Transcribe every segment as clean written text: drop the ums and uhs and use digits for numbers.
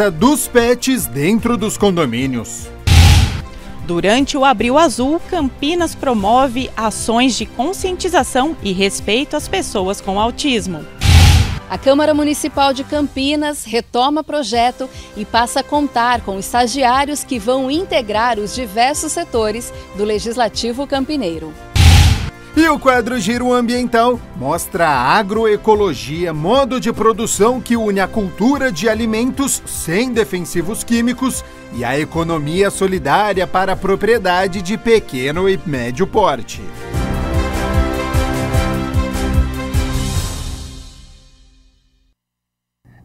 coleta dos pets dentro dos condomínios. Durante o Abril Azul, Campinas promove ações de conscientização e respeito às pessoas com autismo. A Câmara Municipal de Campinas retoma projeto e passa a contar com estagiários que vão integrar os diversos setores do Legislativo campineiro. E o quadro Giro Ambiental mostra a agroecologia, modo de produção que une a cultura de alimentos sem defensivos químicos e a economia solidária para a propriedade de pequeno e médio porte.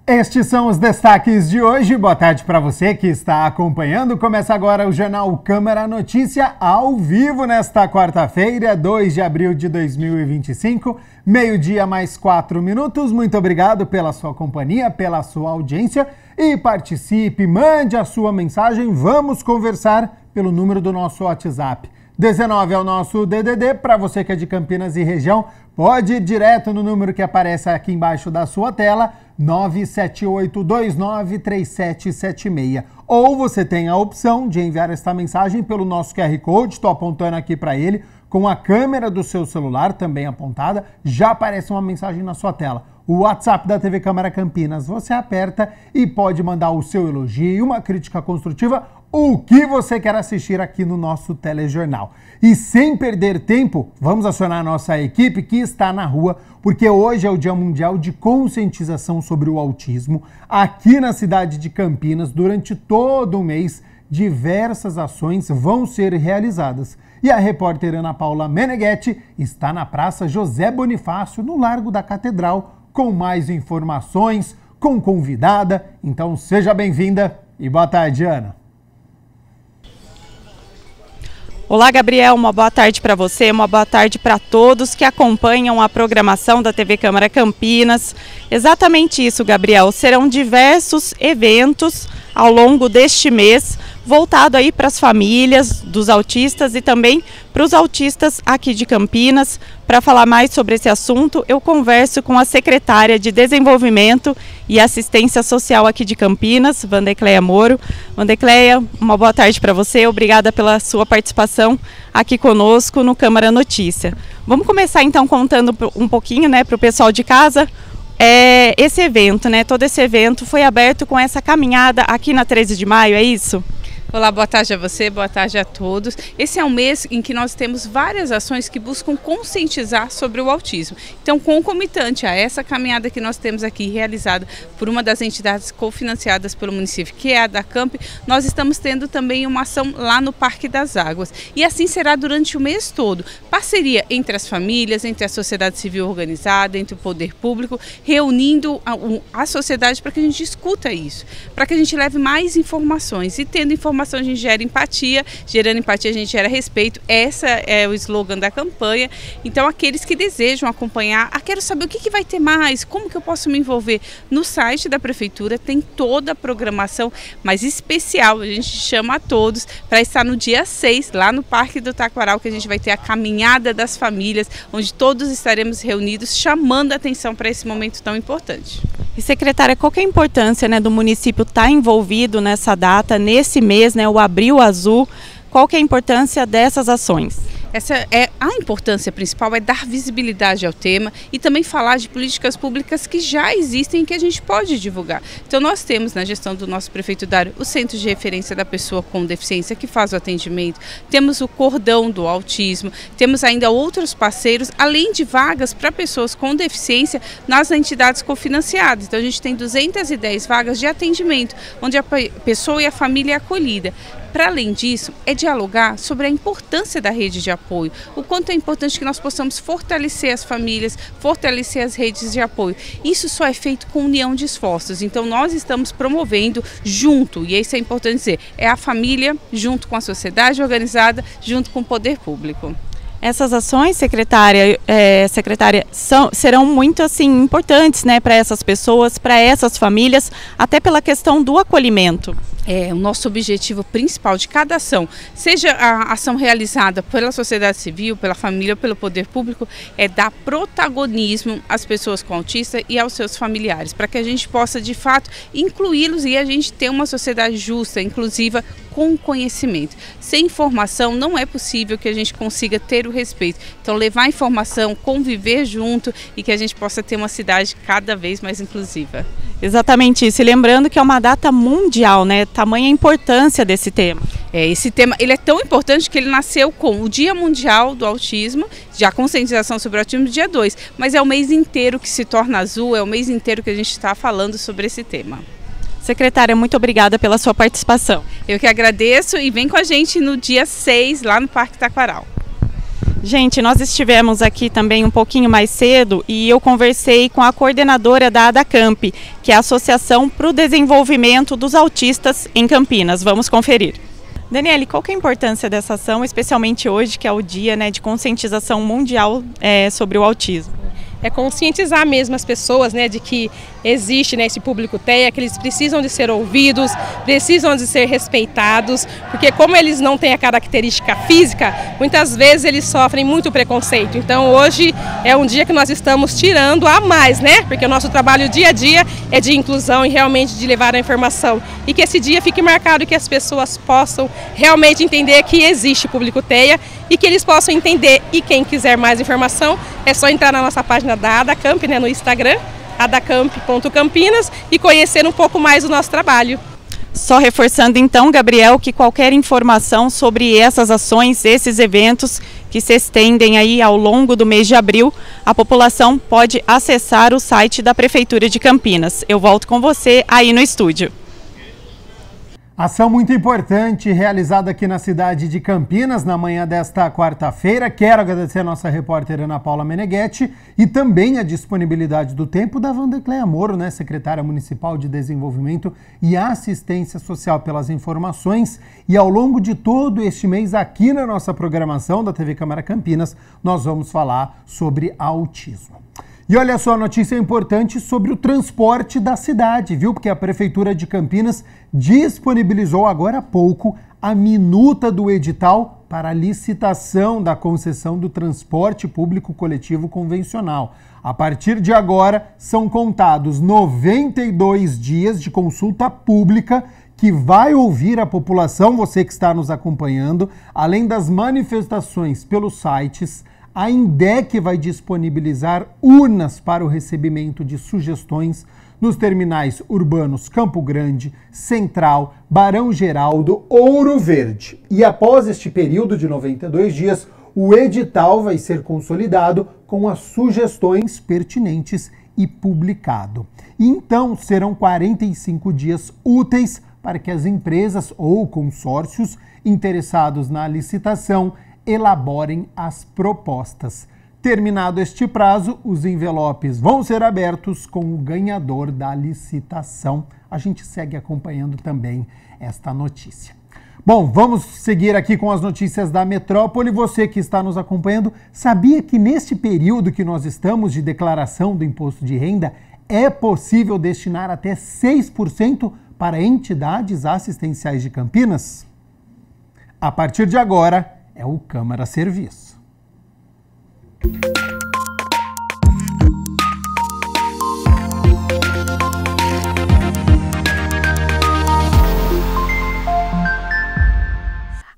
Estes são os destaques de hoje. Boa tarde para você que está acompanhando. Começa agora o Jornal Câmara Notícia ao vivo nesta quarta-feira, 2 de abril de 2025, meio-dia mais 4 minutos. Muito obrigado pela sua companhia, pela sua audiência e participe, mande a sua mensagem. Vamos conversar pelo número do nosso WhatsApp. 19 é o nosso DDD, para você que é de Campinas e região, pode ir direto no número que aparece aqui embaixo da sua tela, 978293776. Ou você tem a opção de enviar esta mensagem pelo nosso QR Code, estou apontando aqui para ele, com a câmera do seu celular também apontada, já aparece uma mensagem na sua tela. O WhatsApp da TV Câmara Campinas, você aperta e pode mandar o seu elogio, uma crítica construtiva, o que você quer assistir aqui no nosso telejornal. E sem perder tempo, vamos acionar a nossa equipe que está na rua, porque hoje é o Dia Mundial de Conscientização sobre o Autismo. Aqui na cidade de Campinas, durante todo o mês, diversas ações vão ser realizadas. E a repórter Ana Paula Meneghetti está na Praça José Bonifácio, no Largo da Catedral, com mais informações, com convidada. Então seja bem-vinda e boa tarde, Ana. Olá, Gabriel, uma boa tarde para você, uma boa tarde para todos que acompanham a programação da TV Câmara Campinas. Exatamente isso, Gabriel, serão diversos eventos ao longo deste mês, voltado aí para as famílias dos autistas e também para os autistas aqui de Campinas. Para falar mais sobre esse assunto, eu converso com a secretária de Desenvolvimento e Assistência Social aqui de Campinas, Vandecleia Moro. Vandecleia, uma boa tarde para você, obrigada pela sua participação aqui conosco no Câmara Notícia. Vamos começar então contando um pouquinho, né, para o pessoal de casa. Esse evento, né, todo esse evento foi aberto com essa caminhada aqui na 13 de maio, é isso? Olá, boa tarde a você, boa tarde a todos. Esse é um mês em que nós temos várias ações que buscam conscientizar sobre o autismo. Então, concomitante a essa caminhada que nós temos aqui realizada por uma das entidades cofinanciadas pelo município, que é a da Camp, nós estamos tendo também uma ação lá no Parque das Águas. E assim será durante o mês todo. Parceria entre as famílias, entre a sociedade civil organizada, entre o poder público, reunindo a sociedade para que a gente discuta isso, para que a gente leve mais informações e tendo informações a gente gera empatia, gerando empatia a gente gera respeito. Essa é o slogan da campanha. Então aqueles que desejam acompanhar, quero saber o que vai ter mais, como que eu posso me envolver. No site da prefeitura tem toda a programação, mas especial, a gente chama a todos para estar no dia 6, lá no Parque do Taquaral, que a gente vai ter a caminhada das famílias, onde todos estaremos reunidos, chamando a atenção para esse momento tão importante. E secretária, qual que é a importância, né, do município estar envolvido nessa data, nesse mês, né, o Abril Azul? Qual que é a importância dessas ações? A importância principal é dar visibilidade ao tema e também falar de políticas públicas que já existem e que a gente pode divulgar. Então nós temos na gestão do nosso prefeito Dário o Centro de Referência da Pessoa com Deficiência que faz o atendimento, temos o Cordão do Autismo, temos ainda outros parceiros, além de vagas para pessoas com deficiência nas entidades cofinanciadas. Então a gente tem 210 vagas de atendimento, onde a pessoa e a família é acolhida. Para além disso, é dialogar sobre a importância da rede de apoio, o quanto é importante que nós possamos fortalecer as famílias, fortalecer as redes de apoio. Isso só é feito com união de esforços, então nós estamos promovendo junto, e isso é importante dizer, é a família junto com a sociedade organizada, junto com o poder público. Essas ações, secretária, serão muito assim, importantes, né, para essas pessoas, para essas famílias, até pela questão do acolhimento. O nosso objetivo principal de cada ação, seja a ação realizada pela sociedade civil, pela família ou pelo poder público, é dar protagonismo às pessoas com autismo e aos seus familiares, para que a gente possa de fato incluí-los e a gente ter uma sociedade justa, inclusiva, com conhecimento. Sem informação não é possível que a gente consiga ter o respeito. Então levar informação, conviver junto e que a gente possa ter uma cidade cada vez mais inclusiva. Exatamente isso. E lembrando que é uma data mundial, né? Tamanha a importância desse tema. Esse tema ele é tão importante que ele nasceu com o Dia Mundial do Autismo, já conscientização sobre o autismo, dia 2. Mas é o mês inteiro que se torna azul, é o mês inteiro que a gente está falando sobre esse tema. Secretária, muito obrigada pela sua participação. Eu que agradeço e vem com a gente no dia 6, lá no Parque Taquaral. Gente, nós estivemos aqui também um pouquinho mais cedo e eu conversei com a coordenadora da ADACamp, que é a Associação para o Desenvolvimento dos Autistas em Campinas. Vamos conferir. Daniele, qual que é a importância dessa ação, especialmente hoje, que é o dia, né, de conscientização mundial sobre o autismo? É conscientizar mesmo as pessoas, né, de que existe, né, esse público TEA, que eles precisam de ser ouvidos, precisam de ser respeitados, porque como eles não têm a característica física, muitas vezes eles sofrem muito preconceito. Então hoje é um dia que nós estamos tirando a mais, né, porque o nosso trabalho dia a dia é de inclusão e realmente de levar a informação. E que esse dia fique marcado e que as pessoas possam realmente entender que existe público TEA e que eles possam entender. E quem quiser mais informação é só entrar na nossa página da ADACamp, né, no Instagram, adacamp.campinas, e conhecer um pouco mais do nosso trabalho. Só reforçando então, Gabriel, que qualquer informação sobre essas ações, esses eventos que se estendem aí ao longo do mês de abril, a população pode acessar o site da Prefeitura de Campinas. Eu volto com você aí no estúdio. Ação muito importante realizada aqui na cidade de Campinas na manhã desta quarta-feira. Quero agradecer a nossa repórter Ana Paula Meneghetti e também a disponibilidade do tempo da Vandecléia Moro, né, secretária municipal de Desenvolvimento e Assistência Social, pelas informações. E ao longo de todo este mês, aqui na nossa programação da TV Câmara Campinas, nós vamos falar sobre autismo. E olha só, notícia importante sobre o transporte da cidade, viu? Porque a Prefeitura de Campinas disponibilizou agora há pouco a minuta do edital para a licitação da concessão do transporte público coletivo convencional. A partir de agora, são contados 92 dias de consulta pública que vai ouvir a população, você que está nos acompanhando, além das manifestações pelos sites. A INDEC vai disponibilizar urnas para o recebimento de sugestões nos terminais urbanos Campo Grande, Central, Barão Geraldo, Ouro Verde. E após este período de 92 dias, o edital vai ser consolidado com as sugestões pertinentes e publicado. Então, serão 45 dias úteis para que as empresas ou consórcios interessados na licitação elaborem as propostas. Terminado este prazo, os envelopes vão ser abertos com o ganhador da licitação. A gente segue acompanhando também esta notícia. Bom, vamos seguir aqui com as notícias da metrópole. Você que está nos acompanhando, sabia que neste período que nós estamos de declaração do imposto de renda, é possível destinar até 6% para entidades assistenciais de Campinas? A partir de agora, é o Câmara Serviço.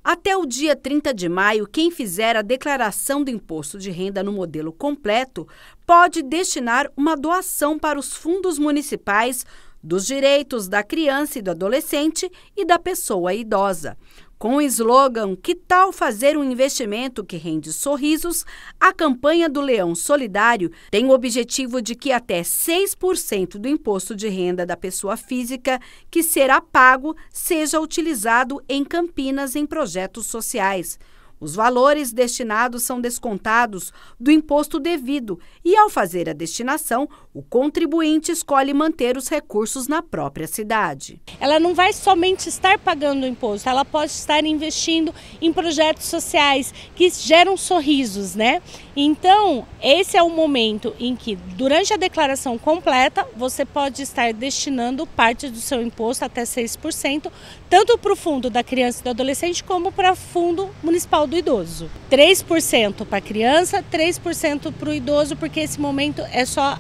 Até o dia 30 de maio, quem fizer a declaração do imposto de renda no modelo completo pode destinar uma doação para os fundos municipais dos direitos da criança e do adolescente e da pessoa idosa. Com o slogan "Que tal fazer um investimento que rende sorrisos?", a campanha do Leão Solidário tem o objetivo de que até 6% do imposto de renda da pessoa física que será pago seja utilizado em Campinas em projetos sociais. Os valores destinados são descontados do imposto devido e, ao fazer a destinação, o contribuinte escolhe manter os recursos na própria cidade. Ela não vai somente estar pagando o imposto, ela pode estar investindo em projetos sociais que geram sorrisos, né? Então, esse é o momento em que, durante a declaração completa, você pode estar destinando parte do seu imposto, até 6%, tanto para o fundo da criança e do adolescente, como para o fundo municipal do idoso. 3% para a criança, 3% para o idoso, porque esse momento é só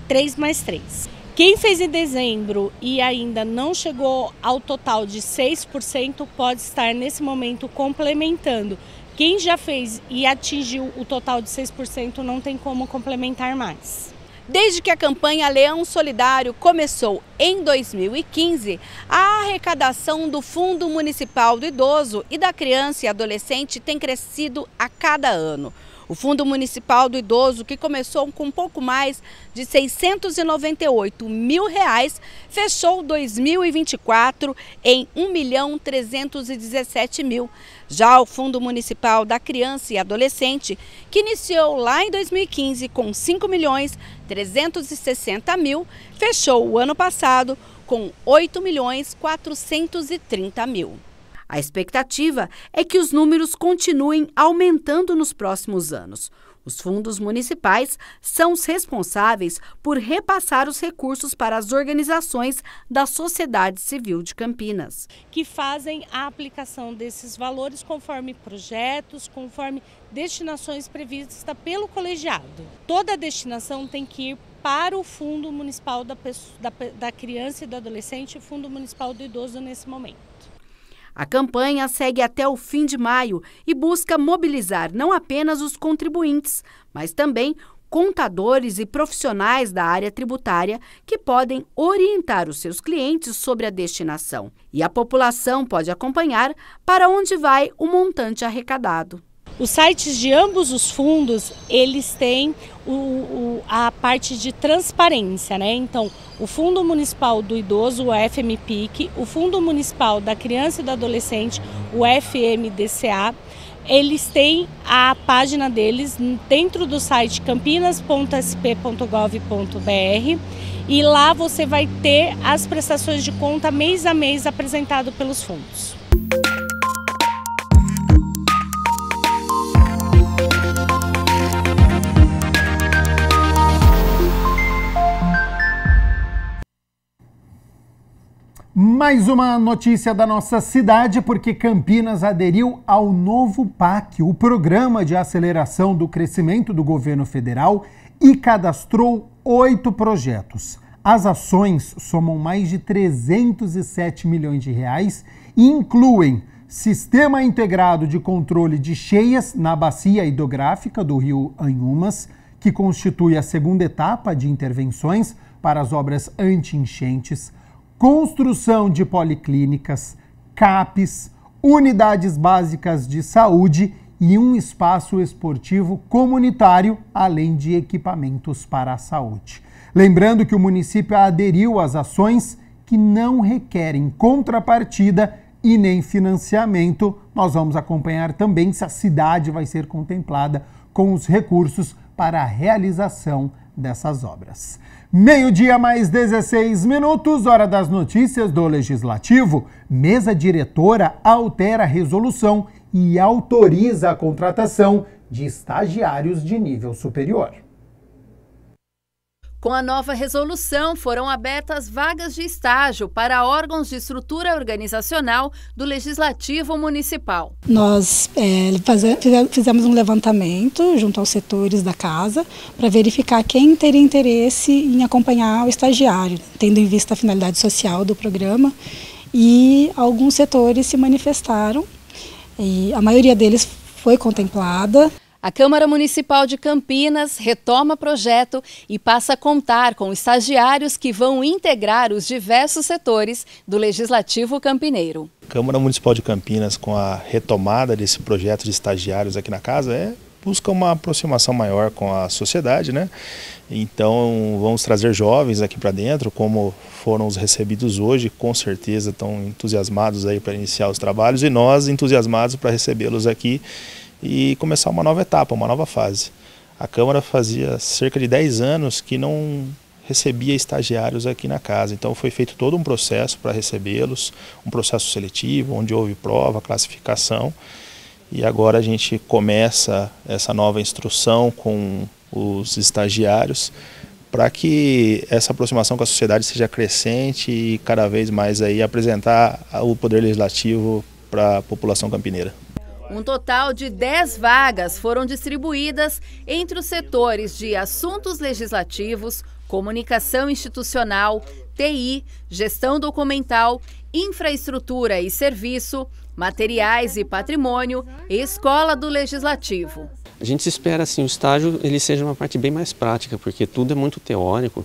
3 mais 3. Quem fez em dezembro e ainda não chegou ao total de 6%, pode estar nesse momento complementando. Quem já fez e atingiu o total de 6% não tem como complementar mais. Desde que a campanha Leão Solidário começou em 2015, a arrecadação do Fundo Municipal do Idoso e da Criança e Adolescente tem crescido a cada ano. O Fundo Municipal do Idoso, que começou com um pouco mais de R$ 698 mil, fechou 2024 em R$ 1.317.000. Já o Fundo Municipal da Criança e Adolescente, que iniciou lá em 2015 com R$ 5.360.000, fechou o ano passado com R$ 8.430.000. A expectativa é que os números continuem aumentando nos próximos anos. Os fundos municipais são os responsáveis por repassar os recursos para as organizações da sociedade civil de Campinas, que fazem a aplicação desses valores conforme projetos, conforme destinações previstas pelo colegiado. Toda a destinação tem que ir para o Fundo Municipal da Criança e do Adolescente e o Fundo Municipal do Idoso nesse momento. A campanha segue até o fim de maio e busca mobilizar não apenas os contribuintes, mas também contadores e profissionais da área tributária que podem orientar os seus clientes sobre a destinação. E a população pode acompanhar para onde vai o montante arrecadado. Os sites de ambos os fundos, eles têm a parte de transparência, né? Então, o Fundo Municipal do Idoso, o FMPIC, o Fundo Municipal da Criança e do Adolescente, o FMDCA, eles têm a página deles dentro do site campinas.sp.gov.br e lá você vai ter as prestações de conta mês a mês apresentado pelos fundos. Mais uma notícia da nossa cidade, porque Campinas aderiu ao novo PAC, o Programa de Aceleração do Crescimento do Governo Federal, e cadastrou 8 projetos. As ações somam mais de 307 milhões de reais e incluem Sistema Integrado de Controle de Cheias na Bacia Hidrográfica do Rio Anhumas, que constitui a segunda etapa de intervenções para as obras anti-enchentes, construção de policlínicas, CAPs, unidades básicas de saúde e um espaço esportivo comunitário, além de equipamentos para a saúde. Lembrando que o município aderiu às ações que não requerem contrapartida e nem financiamento. Nós vamos acompanhar também se a cidade vai ser contemplada com os recursos para a realização dessas obras. 12:00 mais 16 minutos, hora das notícias do Legislativo. Mesa diretora altera a resolução e autoriza a contratação de estagiários de nível superior. Com a nova resolução, foram abertas vagas de estágio para órgãos de estrutura organizacional do Legislativo Municipal. Nós fizemos um levantamento junto aos setores da casa para verificar quem teria interesse em acompanhar o estagiário, tendo em vista a finalidade social do programa, e alguns setores se manifestaram e a maioria deles foi contemplada. A Câmara Municipal de Campinas retoma projeto e passa a contar com estagiários que vão integrar os diversos setores do Legislativo campineiro. A Câmara Municipal de Campinas, com a retomada desse projeto de estagiários aqui na casa, é busca uma aproximação maior com a sociedade, né? Então vamos trazer jovens aqui para dentro, como foram os recebidos hoje, com certeza estão entusiasmados aí para iniciar os trabalhos e nós entusiasmados para recebê-los aqui e começar uma nova etapa, uma nova fase. A Câmara fazia cerca de 10 anos que não recebia estagiários aqui na casa, então foi feito todo um processo para recebê-los, um processo seletivo, onde houve prova, classificação, e agora a gente começa essa nova instrução com os estagiários para que essa aproximação com a sociedade seja crescente e cada vez mais aí apresentar o Poder Legislativo para a população campineira. Um total de 10 vagas foram distribuídas entre os setores de assuntos legislativos, comunicação institucional, TI, gestão documental, infraestrutura e serviço, materiais e patrimônio e escola do Legislativo. A gente espera assim, o estágio ele seja uma parte bem mais prática, porque tudo é muito teórico,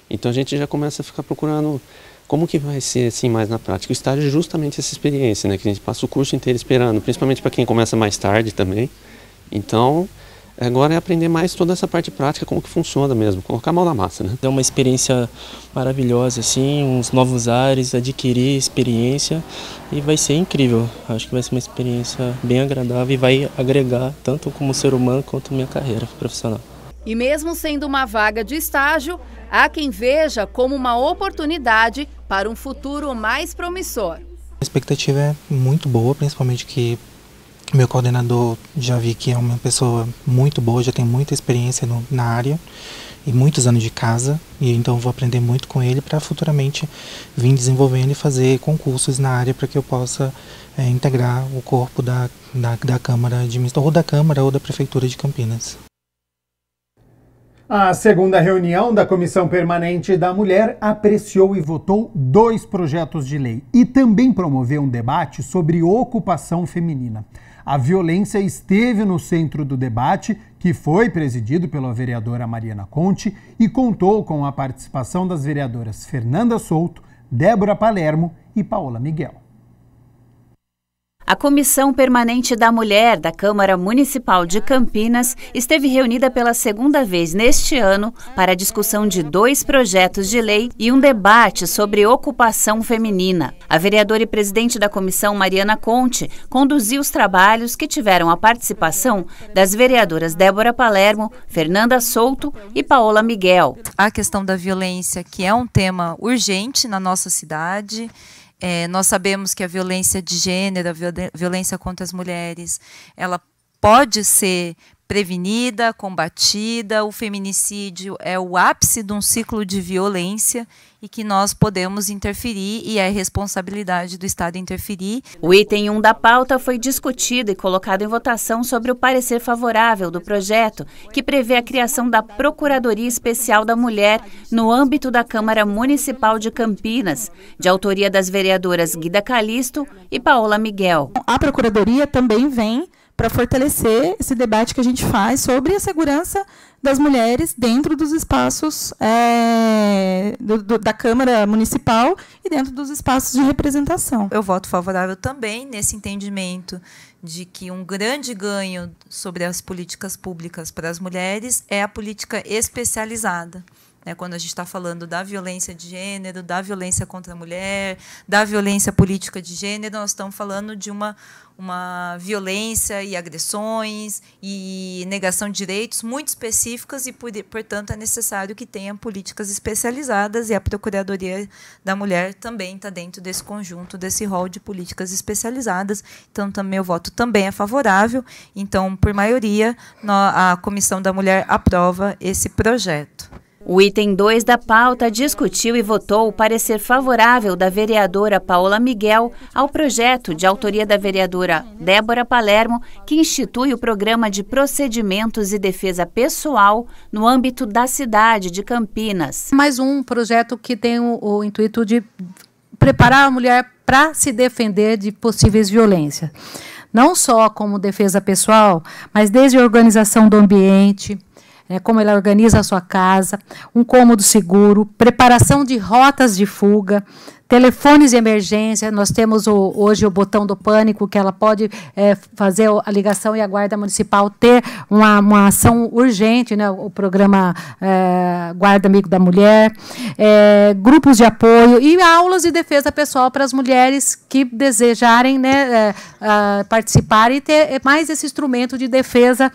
então a gente já começa a ficar procurando como que vai ser assim mais na prática. O estágio é justamente essa experiência, né, que a gente passa o curso inteiro esperando, principalmente para quem começa mais tarde também. Então, agora é aprender mais toda essa parte prática, como que funciona mesmo, colocar a mão na massa, né? É uma experiência maravilhosa, assim, uns novos ares, adquirir experiência e vai ser incrível. Acho que vai ser uma experiência bem agradável e vai agregar tanto como ser humano quanto minha carreira profissional. E mesmo sendo uma vaga de estágio, há quem veja como uma oportunidade para um futuro mais promissor. A expectativa é muito boa, principalmente que meu coordenador já vi que é uma pessoa muito boa, já tem muita experiência na área e muitos anos de casa, e então vou aprender muito com ele para futuramente vir desenvolvendo e fazer concursos na área para que eu possa integrar o corpo da Câmara ou da Câmara ou da Prefeitura de Campinas. A segunda reunião da Comissão Permanente da Mulher apreciou e votou 2 projetos de lei e também promoveu um debate sobre ocupação feminina. A violência esteve no centro do debate, que foi presidido pela vereadora Mariana Conte e contou com a participação das vereadoras Fernanda Souto, Débora Palermo e Paola Miguel. A Comissão Permanente da Mulher da Câmara Municipal de Campinas esteve reunida pela segunda vez neste ano para a discussão de 2 projetos de lei e um debate sobre ocupação feminina. A vereadora e presidente da comissão, Mariana Conte, conduziu os trabalhos que tiveram a participação das vereadoras Débora Palermo, Fernanda Souto e Paola Miguel. A questão da violência, que é um tema urgente na nossa cidade. Nós sabemos que a violência de gênero, a violência contra as mulheres, ela pode ser prevenida, combatida. O feminicídio é o ápice de um ciclo de violência e que nós podemos interferir e é responsabilidade do Estado interferir. O item 1 da pauta foi discutido e colocado em votação sobre o parecer favorável do projeto, que prevê a criação da Procuradoria Especial da Mulher no âmbito da Câmara Municipal de Campinas, de autoria das vereadoras Guida Calisto e Paola Miguel. A Procuradoria também vem para fortalecer esse debate que a gente faz sobre a segurança das mulheres dentro dos espaços da Câmara Municipal e dentro dos espaços de representação. Eu voto favorável também nesse entendimento de que um grande ganho sobre as políticas públicas para as mulheres é a política especializada. Quando a gente está falando da violência de gênero, da violência contra a mulher, da violência política de gênero, nós estamos falando de uma violência e agressões e negação de direitos muito específicas e, portanto, é necessário que tenha políticas especializadas e a Procuradoria da Mulher também está dentro desse conjunto, desse rol de políticas especializadas. Então, também o voto também é favorável. Então, por maioria, a Comissão da Mulher aprova esse projeto. O item 2 da pauta discutiu e votou o parecer favorável da vereadora Paola Miguel ao projeto de autoria da vereadora Débora Palermo, que institui o Programa de Procedimentos e Defesa Pessoal no âmbito da cidade de Campinas. Mais um projeto que tem o intuito de preparar a mulher para se defender de possíveis violências. Não só como defesa pessoal, mas desde a organização do ambiente, como ela organiza a sua casa, um cômodo seguro, preparação de rotas de fuga, telefones de emergência, nós temos hoje o botão do pânico, que ela pode fazer a ligação e a Guarda Municipal ter uma ação urgente, né, o programa Guarda Amigo da Mulher, grupos de apoio e aulas de defesa pessoal para as mulheres que desejarem, né, participar e ter mais esse instrumento de defesa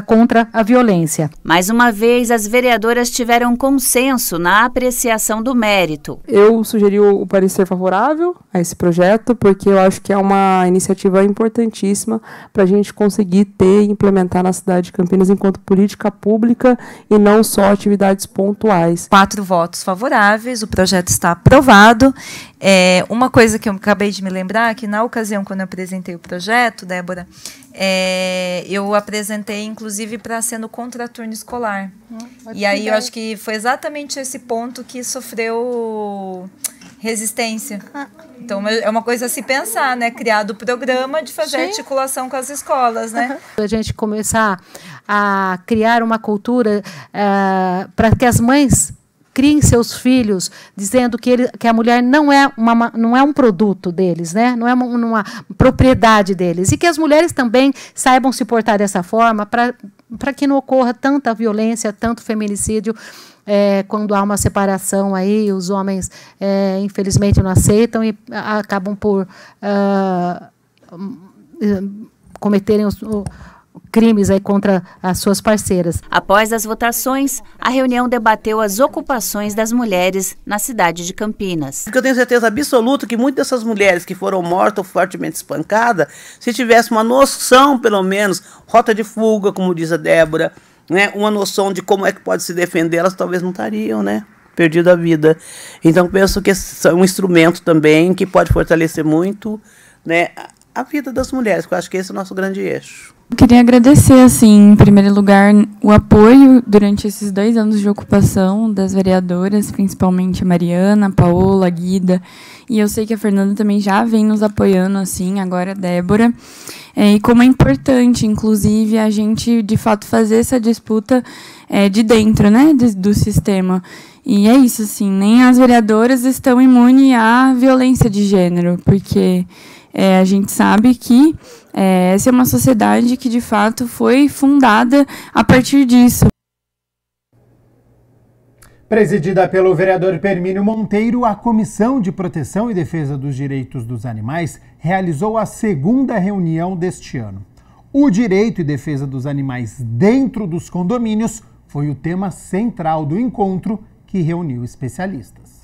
contra a violência. Mais uma vez, as vereadoras tiveram consenso na apreciação do mérito. Eu sugeri o parecer favorável a esse projeto, porque eu acho que é uma iniciativa importantíssima para a gente conseguir ter e implementar na cidade de Campinas enquanto política pública e não só atividades pontuais. 4 votos favoráveis, o projeto está aprovado. Uma coisa que eu acabei de me lembrar, que na ocasião quando eu apresentei o projeto, Débora, eu apresentei inclusive para ser no contraturno escolar. E aí eu acho que foi exatamente esse ponto que sofreu resistência. Então é uma coisa a se pensar, né? Criado o programa de fazer articulação com as escolas, né? A gente começar a criar uma cultura para que as mães criem seus filhos, dizendo que a mulher não é um produto deles, né? Não é uma propriedade deles. E que as mulheres também saibam se portar dessa forma para que não ocorra tanta violência, tanto feminicídio, quando há uma separação aí, os homens, infelizmente, não aceitam e acabam por cometerem crimes aí contra as suas parceiras. Após as votações, a reunião debateu as ocupações das mulheres na cidade de Campinas. Eu tenho certeza absoluta que muitas dessas mulheres que foram mortas ou fortemente espancadas, se tivesse uma noção, pelo menos, rota de fuga, como diz a Débora, né, uma noção de como é que pode se defender, elas talvez não estariam, né, perdido a vida. Então penso que esse é um instrumento também que pode fortalecer muito, né, a vida das mulheres, que eu acho que esse é o nosso grande eixo. Eu queria agradecer, assim, em primeiro lugar, o apoio durante esses 2 anos de ocupação das vereadoras, principalmente a Mariana, a Paola, a Guida, e eu sei que a Fernanda também já vem nos apoiando, assim, agora a Débora, e como é importante, inclusive, a gente, de fato, fazer essa disputa de dentro, né, do sistema. E é isso, assim, nem as vereadoras estão imunes à violência de gênero, porque a gente sabe que essa é uma sociedade que, de fato, foi fundada a partir disso. Presidida pelo vereador Permínio Monteiro, a Comissão de Proteção e Defesa dos Direitos dos Animais realizou a 2ª reunião deste ano. O direito e defesa dos animais dentro dos condomínios foi o tema central do encontro, que reuniu especialistas.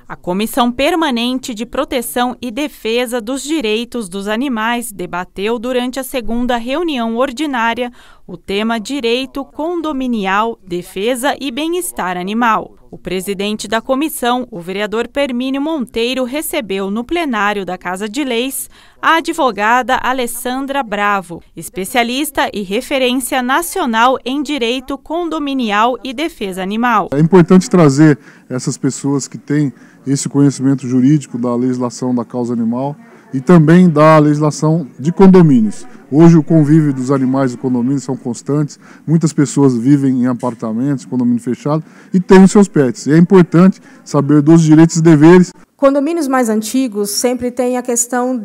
A Comissão Permanente de Proteção e Defesa dos Direitos dos Animais debateu durante a 2ª reunião ordinária o tema Direito Condominial, Defesa e Bem-Estar Animal. O presidente da comissão, o vereador Permínio Monteiro, recebeu no plenário da Casa de Leis a advogada Alessandra Bravo, especialista e referência nacional em direito condominial e defesa animal. É importante trazer essas pessoas que têm esse conhecimento jurídico da legislação da causa animal e também da legislação de condomínios. Hoje o convívio dos animais e condomínios são constantes, muitas pessoas vivem em apartamentos, condomínio fechado e têm os seus pets. E é importante saber dos direitos e deveres. Condomínios mais antigos sempre tem a questão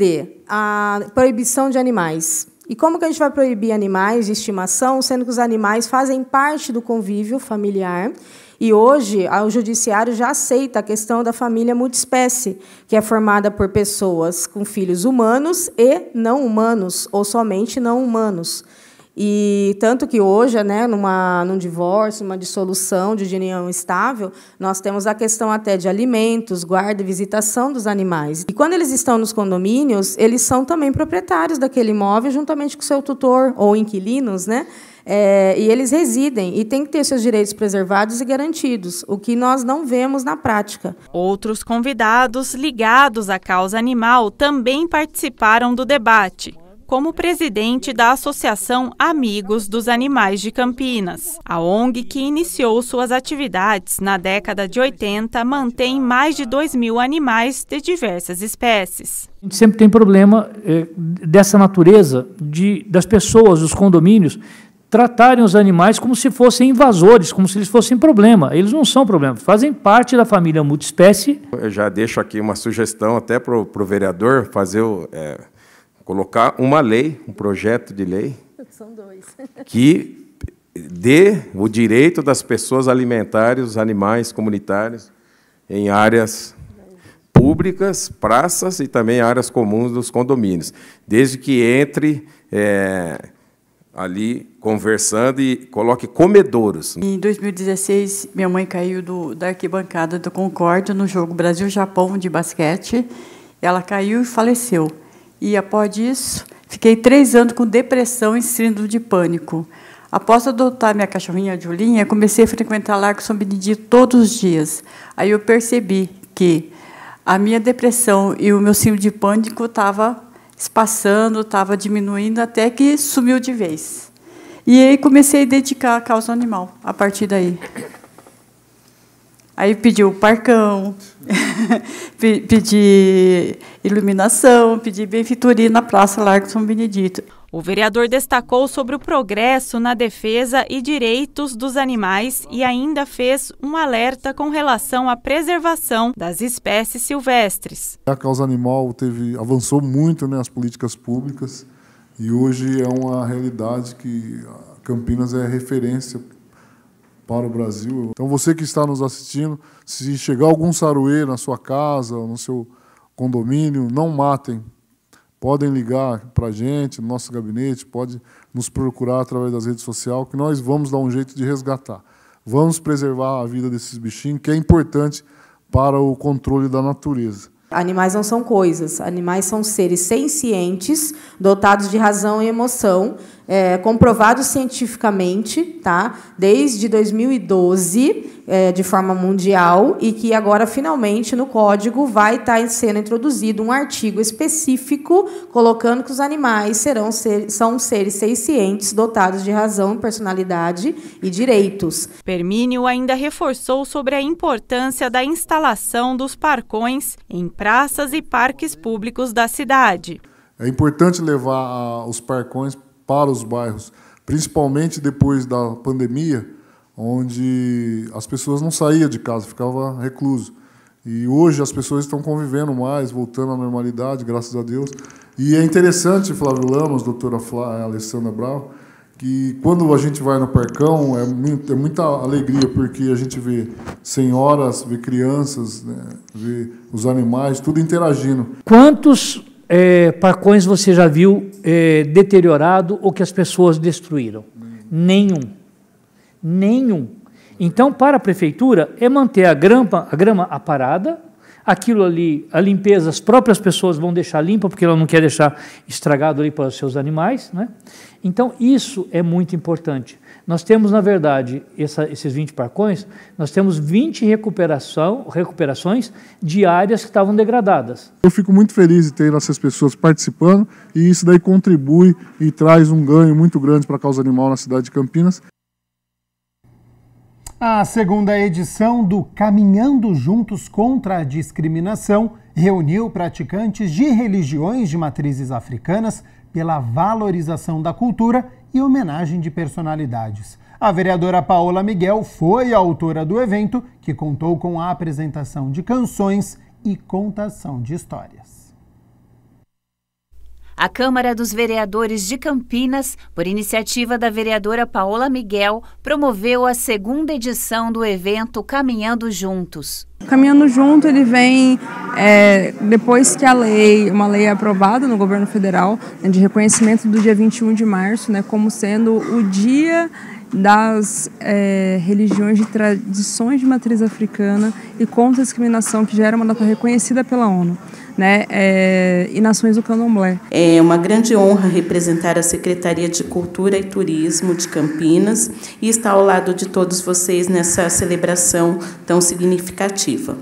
a proibição de animais. E como que a gente vai proibir animais de estimação, sendo que os animais fazem parte do convívio familiar? E hoje o judiciário já aceita a questão da família multiespécie, que é formada por pessoas com filhos humanos e não humanos, ou somente não humanos. E tanto que hoje, né, num divórcio, numa dissolução de união estável, nós temos a questão até de alimentos, guarda e visitação dos animais. E quando eles estão nos condomínios, eles são também proprietários daquele imóvel, juntamente com o seu tutor ou inquilinos, né? E eles residem e têm que ter seus direitos preservados e garantidos, o que nós não vemos na prática. Outros convidados ligados à causa animal também participaram do debate, como o presidente da Associação Amigos dos Animais de Campinas. A ONG, que iniciou suas atividades na década de 80, mantém mais de 2.000 animais de diversas espécies. A gente sempre tem problema dessa natureza das pessoas, dos condomínios, tratarem os animais como se fossem invasores, como se eles fossem problema. Eles não são problema, fazem parte da família multiespécie. Eu já deixo aqui uma sugestão até para o vereador fazer colocar uma lei, um projeto de lei, que dê o direito das pessoas alimentarem os animais comunitários em áreas públicas, praças e também áreas comuns dos condomínios, desde que entre ali conversando e coloque comedouros. Em 2016, minha mãe caiu da arquibancada do Concórdia no jogo Brasil-Japão de basquete. Ela caiu e faleceu. E, após isso, fiquei 3 anos com depressão e síndrome de pânico. Após adotar minha cachorrinha Julinha, comecei a frequentar Largo São Benedito todos os dias. Aí eu percebi que a minha depressão e o meu síndrome de pânico estava espaçando, estava diminuindo, até que sumiu de vez. E aí comecei a dedicar a causa animal, a partir daí. Aí pedi o parcão, pedi iluminação, pedi benfeitoria na Praça Largo São Benedito. O vereador destacou sobre o progresso na defesa e direitos dos animais e ainda fez um alerta com relação à preservação das espécies silvestres. A causa animal avançou muito, né, as políticas públicas, e hoje é uma realidade que Campinas é referência para o Brasil. Então você que está nos assistindo, se chegar algum saruê na sua casa, no seu condomínio, não matem. Podem ligar para a gente, no nosso gabinete, pode nos procurar através das redes sociais, que nós vamos dar um jeito de resgatar. Vamos preservar a vida desses bichinhos, que é importante para o controle da natureza. Animais não são coisas, animais são seres sencientes, dotados de razão e emoção, comprovados cientificamente, tá? Desde 2012, de forma mundial, e que agora, finalmente, no Código, vai estar sendo introduzido um artigo específico, colocando que os animais são seres sencientes, dotados de razão, personalidade e direitos. Permínio ainda reforçou sobre a importância da instalação dos parcões em praças e parques públicos da cidade. É importante levar os parcões para os bairros, principalmente depois da pandemia, onde as pessoas não saíam de casa, ficavam reclusos. E hoje as pessoas estão convivendo mais, voltando à normalidade, graças a Deus. E é interessante, Flávio Lamas, doutora Alessandra Brau, que quando a gente vai no parcão é muita alegria, porque a gente vê senhoras, vê crianças, né, vê os animais, tudo interagindo. Quantos parcões você já viu deteriorado ou que as pessoas destruíram? Nenhum. Nenhum. Então, para a prefeitura, é manter a grama aparada, aquilo ali, a limpeza, as próprias pessoas vão deixar limpa, porque ela não quer deixar estragado ali para os seus animais, né? Então, isso é muito importante. Nós temos, na verdade, esses 20 parcões, nós temos 20 recuperações de áreas que estavam degradadas. Eu fico muito feliz de ter essas pessoas participando, e isso daí contribui e traz um ganho muito grande para a causa animal na cidade de Campinas. A segunda edição do Caminhando Juntos contra a Discriminação reuniu praticantes de religiões de matrizes africanas pela valorização da cultura e homenagem de personalidades. A vereadora Paola Miguel foi a autora do evento, que contou com a apresentação de canções e contação de histórias. A Câmara dos Vereadores de Campinas, por iniciativa da vereadora Paola Miguel, promoveu a segunda edição do evento Caminhando Juntos. Caminhando Junto, ele vem depois que uma lei é aprovada no governo federal, né, de reconhecimento do dia 21 de março, né, como sendo o dia das religiões de tradições de matriz africana e contra a discriminação, que já era uma data reconhecida pela ONU. Né, e Nações do Candomblé. É uma grande honra representar a Secretaria de Cultura e Turismo de Campinas e estar ao lado de todos vocês nessa celebração tão significativa.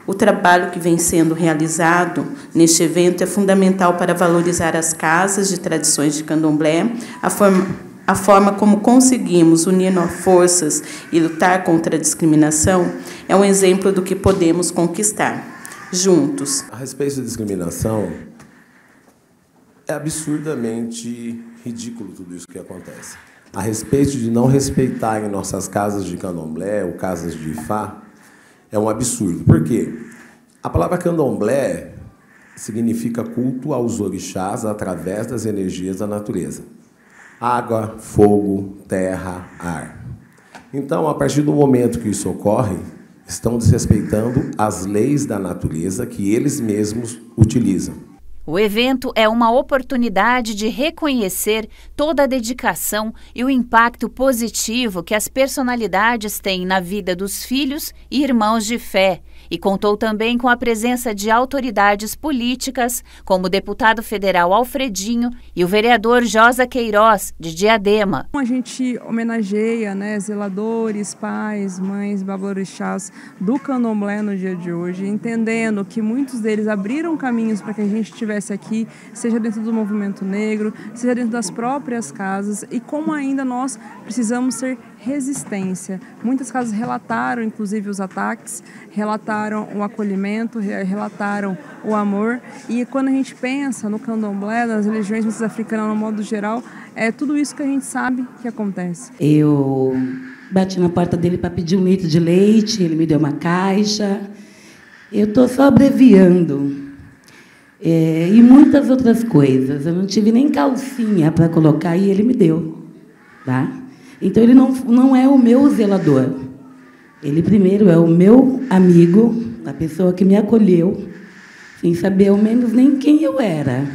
O trabalho que vem sendo realizado neste evento é fundamental para valorizar as casas de tradições de candomblé, a forma como conseguimos unir forças e lutar contra a discriminação é um exemplo do que podemos conquistar juntos. A respeito da discriminação, é absurdamente ridículo tudo isso que acontece. a respeito de não respeitarem nossas casas de candomblé ou casas de Ifá é um absurdo. Por quê? A palavra candomblé significa culto aos orixás através das energias da natureza. Água, fogo, terra, ar. Então, a partir do momento que isso ocorre, estão desrespeitando as leis da natureza que eles mesmos utilizam. O evento é uma oportunidade de reconhecer toda a dedicação e o impacto positivo que as personalidades têm na vida dos filhos e irmãos de fé, e contou também com a presença de autoridades políticas, como o deputado federal Alfredinho e o vereador Josa Queiroz, de Diadema. A gente homenageia, né, zeladores, pais, mães, babalorixás do candomblé no dia de hoje, entendendo que muitos deles abriram caminhos para que a gente estivesse aqui, seja dentro do movimento negro, seja dentro das próprias casas, e como ainda nós precisamos ser resistência. Muitas casas relataram, inclusive, os ataques, relataram o acolhimento, relataram o amor. E quando a gente pensa no candomblé, nas religiões africanas no modo geral, é tudo isso que a gente sabe que acontece. Eu bati na porta dele para pedir 1 litro de leite, ele me deu uma caixa. Eu estou só abreviando. E muitas outras coisas. Eu não tive nem calcinha para colocar e ele me deu. Tá? Então, ele não é o meu zelador. Ele, primeiro, é o meu amigo, a pessoa que me acolheu, sem saber ao menos nem quem eu era.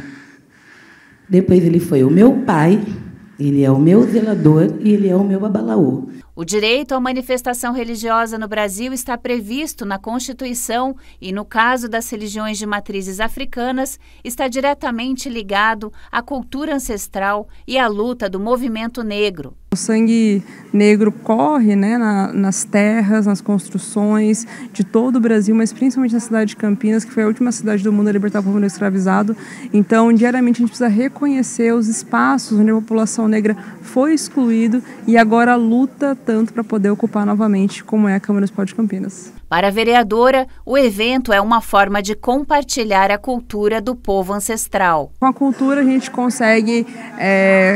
Depois, ele foi o meu pai, ele é o meu zelador e ele é o meu babalaô. O direito à manifestação religiosa no Brasil está previsto na Constituição e, no caso das religiões de matrizes africanas, está diretamente ligado à cultura ancestral e à luta do movimento negro. O sangue negro corre, né, nas terras, nas construções de todo o Brasil, mas principalmente na cidade de Campinas, que foi a última cidade do mundo a libertar o povo escravizado. Então, diariamente, a gente precisa reconhecer os espaços onde a população negra foi excluída e agora luta tanto para poder ocupar novamente, como é a Câmara Municipal de Campinas. Para a vereadora, o evento é uma forma de compartilhar a cultura do povo ancestral. Com a cultura a gente consegue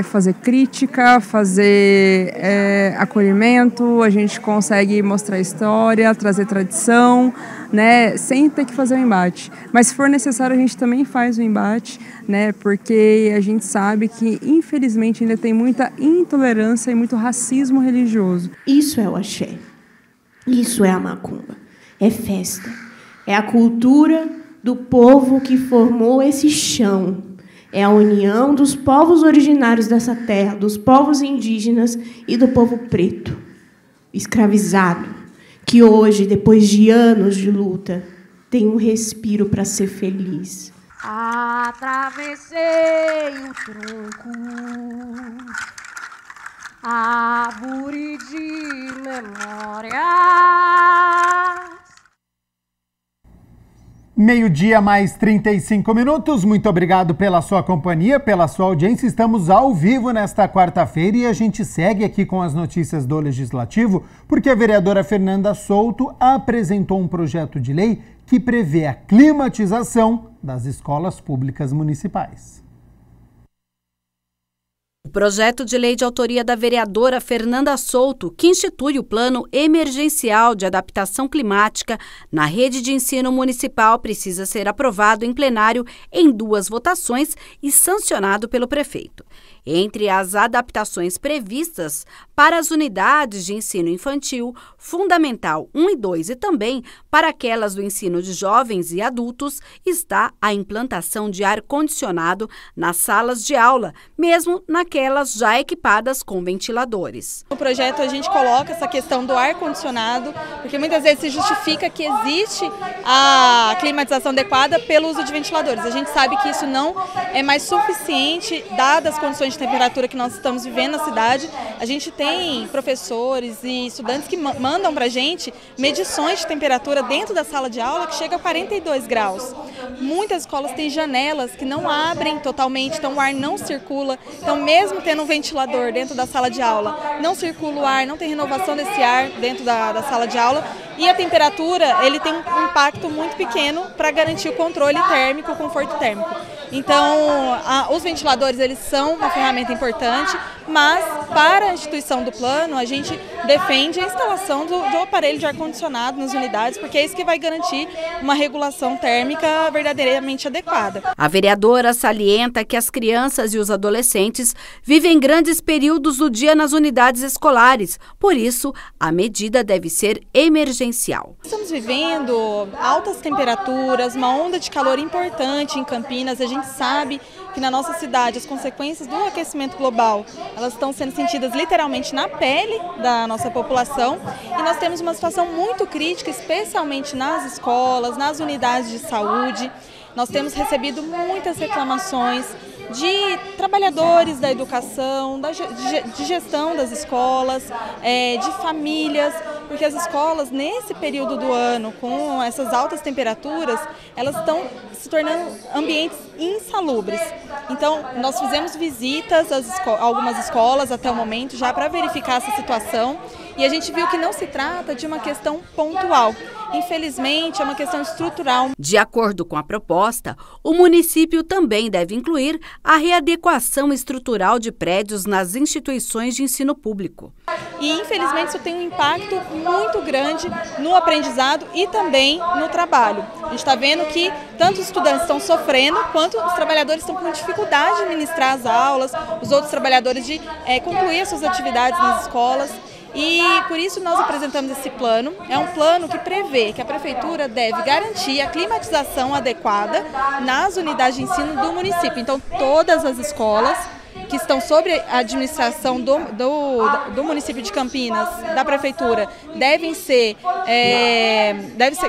fazer crítica, fazer acolhimento, a gente consegue mostrar história, trazer tradição, né, sem ter que fazer um embate. Mas se for necessário a gente também faz o embate, né, porque a gente sabe que infelizmente ainda tem muita intolerância e muito racismo religioso. Isso é o axé, isso é a macumba. É festa, é a cultura do povo que formou esse chão, é a união dos povos originários dessa terra, dos povos indígenas e do povo preto, escravizado, que hoje, depois de anos de luta, tem um respiro para ser feliz. Atravessei o tronco, árvore de memória. 12h mais 35 minutos. Muito obrigado pela sua companhia, pela sua audiência. Estamos ao vivo nesta quarta-feira e a gente segue aqui com as notícias do Legislativo, porque a vereadora Fernanda Souto apresentou um projeto de lei que prevê a climatização das escolas públicas municipais. O projeto de lei de autoria da vereadora Fernanda Souto, que institui o Plano Emergencial de Adaptação Climática na rede de ensino municipal, precisa ser aprovado em plenário em 2 votações e sancionado pelo prefeito. Entre as adaptações previstas para as unidades de ensino infantil, fundamental 1 e 2 e também para aquelas do ensino de jovens e adultos, está a implantação de ar-condicionado nas salas de aula, mesmo naquelas já equipadas com ventiladores. No projeto a gente coloca essa questão do ar-condicionado, porque muitas vezes se justifica que existe a climatização adequada pelo uso de ventiladores. A gente sabe que isso não é mais suficiente, dadas as condições de temperatura que nós estamos vivendo na cidade. A gente tem professores e estudantes que mandam para a gente medições de temperatura dentro da sala de aula que chega a 42 graus. Muitas escolas têm janelas que não abrem totalmente, então o ar não circula. Então, mesmo tendo um ventilador dentro da sala de aula, não circula o ar, não tem renovação desse ar dentro da sala de aula. E a temperatura, ele tem um impacto muito pequeno para garantir o controle térmico, o conforto térmico. Então, os ventiladores, eles são uma ferramenta importante, mas para a instituição do plano, a gente defende a instalação do aparelho de ar-condicionado nas unidades, porque é isso que vai garantir uma regulação térmica verdadeiramente adequada. A vereadora salienta que as crianças e os adolescentes vivem grandes períodos do dia nas unidades escolares, por isso a medida deve ser emergencial. Estamos vivendo altas temperaturas, uma onda de calor importante em Campinas. A gente sabe que na nossa cidade as consequências do aquecimento global, elas estão sendo sentidas literalmente na pele da nossa população, e nós temos uma situação muito crítica, especialmente nas escolas, nas unidades de saúde. Nós temos recebido muitas reclamações de trabalhadores da educação, de gestão das escolas, de famílias, porque as escolas, nesse período do ano, com essas altas temperaturas, elas estão se tornando ambientes insalubres. Então, nós fizemos visitas a algumas escolas até o momento, já para verificar essa situação, e a gente viu que não se trata de uma questão pontual. Infelizmente, é uma questão estrutural. De acordo com a proposta, o município também deve incluir a readequação estrutural de prédios nas instituições de ensino público. E, infelizmente, isso tem um impacto muito grande no aprendizado e também no trabalho. A gente está vendo que tanto os estudantes estão sofrendo, quanto os trabalhadores estão com dificuldade de ministrar as aulas, os outros trabalhadores de concluir as suas atividades nas escolas. E por isso nós apresentamos esse plano. É um plano que prevê que a Prefeitura deve garantir a climatização adequada nas unidades de ensino do município. Então, todas as escolas que estão sob a administração do município de Campinas, da Prefeitura, deve ser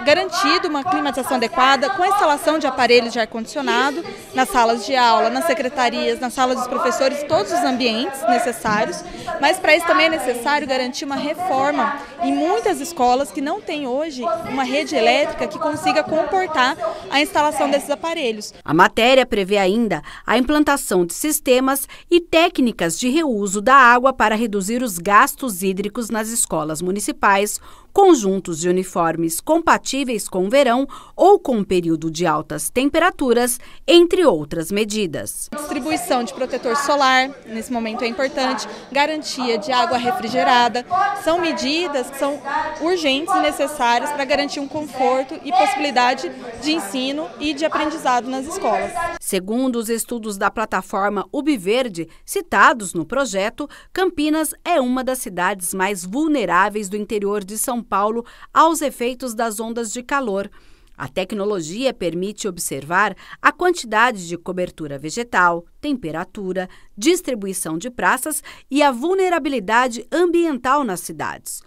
garantido uma climatização adequada com a instalação de aparelhos de ar-condicionado nas salas de aula, nas secretarias, nas salas dos professores, todos os ambientes necessários. Mas para isso também é necessário garantir uma reforma em muitas escolas que não têm hoje uma rede elétrica que consiga comportar a instalação desses aparelhos. A matéria prevê ainda a implantação de sistemas e técnicas de reuso da água para reduzir os gastos hídricos nas escolas municipais, conjuntos de uniformes compatíveis com o verão ou com o período de altas temperaturas, entre outras medidas. Distribuição de protetor solar, nesse momento é importante, garantia de água refrigerada, são medidas que são urgentes e necessárias para garantir um conforto e possibilidade de ensino e de aprendizado nas escolas. Segundo os estudos da plataforma UbiVerde, citados no projeto, Campinas é uma das cidades mais vulneráveis do interior de São Paulo aos efeitos das ondas de calor. A tecnologia permite observar a quantidade de cobertura vegetal, temperatura, distribuição de praças e a vulnerabilidade ambiental nas cidades.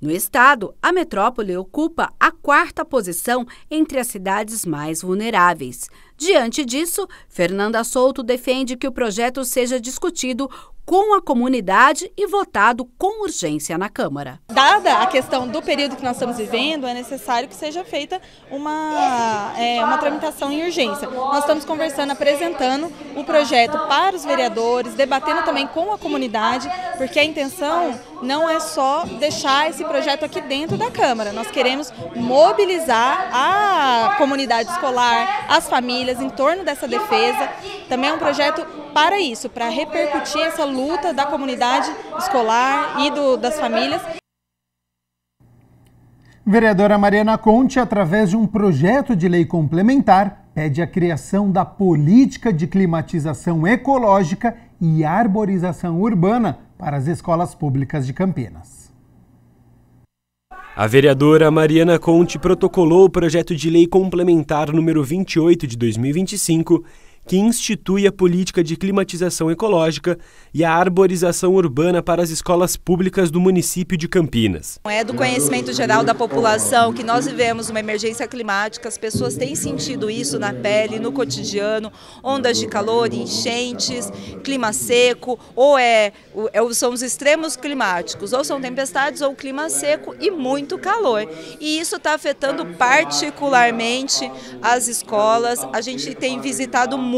No estado, a metrópole ocupa a 4ª posição entre as cidades mais vulneráveis. Diante disso, Fernanda Souto defende que o projeto seja discutido com a comunidade e votado com urgência na Câmara. Dada a questão do período que nós estamos vivendo, é necessário que seja feita uma tramitação em urgência. Nós estamos conversando, apresentando o projeto para os vereadores, debatendo também com a comunidade, porque a intenção não é só deixar esse projeto aqui dentro da Câmara. Nós queremos mobilizar a comunidade escolar, as famílias em torno dessa defesa. Também é um projeto para isso, para repercutir essa luta da comunidade escolar e das famílias. Vereadora Mariana Conte, através de um projeto de lei complementar, pede a criação da política de climatização ecológica e arborização urbana para as escolas públicas de Campinas. A vereadora Mariana Conte protocolou o projeto de lei complementar número 28 de 2025, que institui a política de climatização ecológica e a arborização urbana para as escolas públicas do município de Campinas. É do conhecimento geral da população que nós vivemos uma emergência climática, as pessoas têm sentido isso na pele, no cotidiano, ondas de calor, enchentes, clima seco, são os extremos climáticos, ou são tempestades ou clima seco e muito calor. E isso está afetando particularmente as escolas. A gente tem visitado muito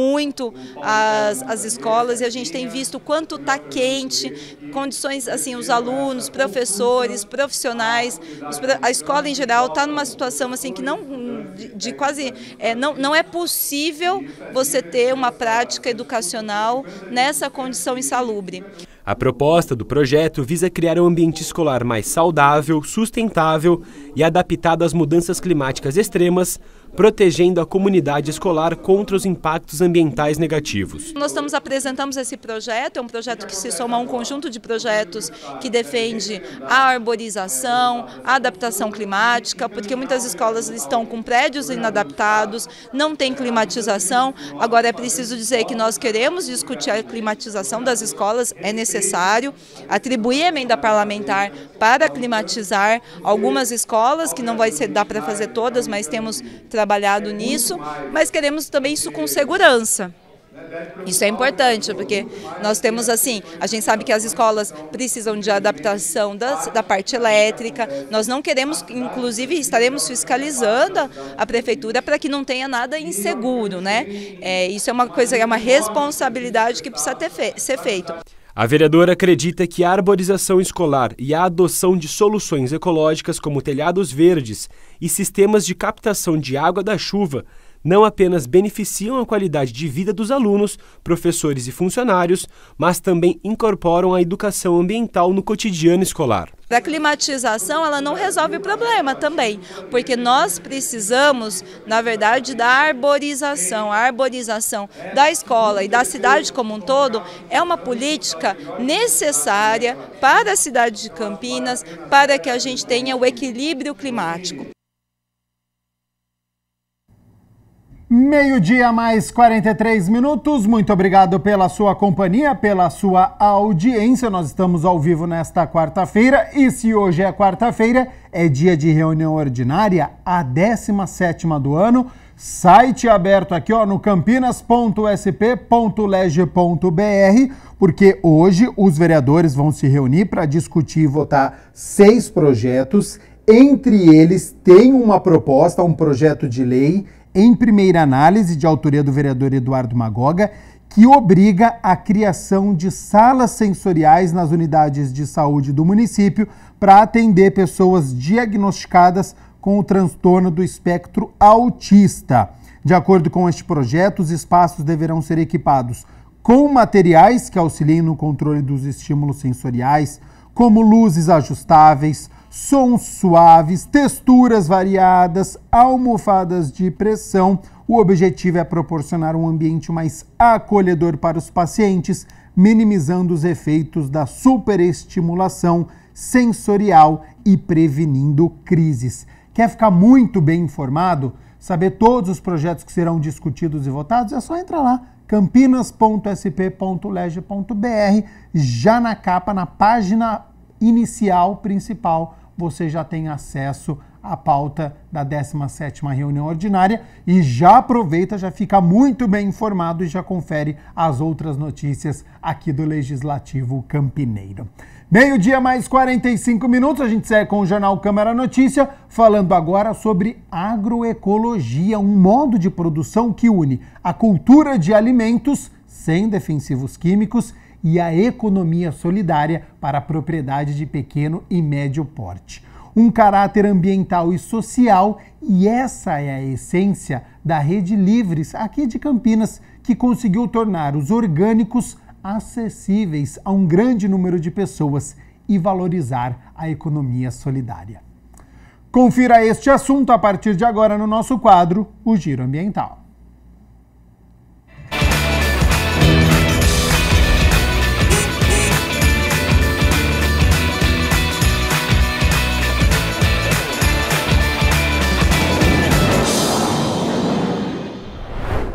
as escolas e a gente tem visto o quanto está quente, condições, assim, os alunos, professores, profissionais, a escola em geral está numa situação assim que não é possível você ter uma prática educacional nessa condição insalubre. A proposta do projeto visa criar um ambiente escolar mais saudável, sustentável e adaptado às mudanças climáticas extremas, protegendo a comunidade escolar contra os impactos ambientais negativos. Nós apresentamos esse projeto, é um projeto que se soma a um conjunto de projetos que defende a arborização, a adaptação climática, porque muitas escolas estão com prédios inadaptados, não tem climatização. Agora é preciso dizer que nós queremos discutir a climatização das escolas, é necessário atribuir emenda parlamentar para climatizar algumas escolas, que não vai dar para fazer todas, mas temos trabalhado nisso, mas queremos também isso com segurança. Isso é importante, porque nós temos assim, a gente sabe que as escolas precisam de adaptação da parte elétrica, nós não queremos, inclusive estaremos fiscalizando a prefeitura para que não tenha nada inseguro, né? Isso é uma coisa, é uma responsabilidade que precisa ser feito. A vereadora acredita que a arborização escolar e a adoção de soluções ecológicas como telhados verdes e sistemas de captação de água da chuva não apenas beneficiam a qualidade de vida dos alunos, professores e funcionários, mas também incorporam a educação ambiental no cotidiano escolar. A climatização ela não resolve o problema também, porque nós precisamos, na verdade, da arborização. A arborização da escola e da cidade como um todo é uma política necessária para a cidade de Campinas, para que a gente tenha o equilíbrio climático. 12h mais 43 minutos. Muito obrigado pela sua companhia, pela sua audiência. Nós estamos ao vivo nesta quarta-feira e se hoje é quarta-feira, é dia de reunião ordinária, a 17ª do ano. Site aberto aqui no campinas.sp.leg.br, porque hoje os vereadores vão se reunir para discutir e votar 6 projetos. Entre eles tem uma proposta, um projeto de lei em primeira análise, de autoria do vereador Eduardo Magoga, que obriga a criação de salas sensoriais nas unidades de saúde do município para atender pessoas diagnosticadas com o transtorno do espectro autista. De acordo com este projeto, os espaços deverão ser equipados com materiais que auxiliem no controle dos estímulos sensoriais, como luzes ajustáveis, sons suaves, texturas variadas, almofadas de pressão. O objetivo é proporcionar um ambiente mais acolhedor para os pacientes, minimizando os efeitos da superestimulação sensorial e prevenindo crises. Quer ficar muito bem informado? Saber todos os projetos que serão discutidos e votados? É só entrar lá, campinas.sp.leg.br, já na capa, na página inicial, principal, você já tem acesso à pauta da 17ª reunião ordinária e já aproveita, já fica muito bem informado e já confere as outras notícias aqui do Legislativo Campineiro. 12h mais 45 minutos, a gente segue com o Jornal Câmara Notícia, falando agora sobre agroecologia, um modo de produção que une a cultura de alimentos sem defensivos químicos e a economia solidária para a propriedade de pequeno e médio porte. Um caráter ambiental e social, e essa é a essência da Rede Livres, aqui de Campinas, que conseguiu tornar os orgânicos acessíveis a um grande número de pessoas e valorizar a economia solidária. Confira este assunto a partir de agora no nosso quadro, o Giro Ambiental.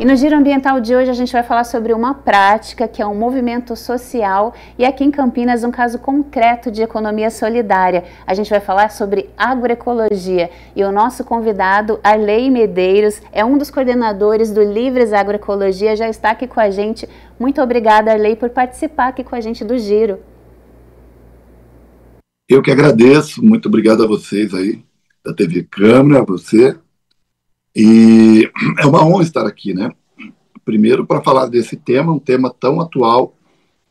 E no Giro Ambiental de hoje a gente vai falar sobre uma prática que é um movimento social e aqui em Campinas um caso concreto de economia solidária. A gente vai falar sobre agroecologia e o nosso convidado, Arley Medeiros, é um dos coordenadores do Livres Agroecologia, já está aqui com a gente. Muito obrigada, Arley, por participar aqui com a gente do Giro. Eu que agradeço, muito obrigado a vocês aí, da TV Câmara, a você. E é uma honra estar aqui, né? Primeiro, para falar desse tema, um tema tão atual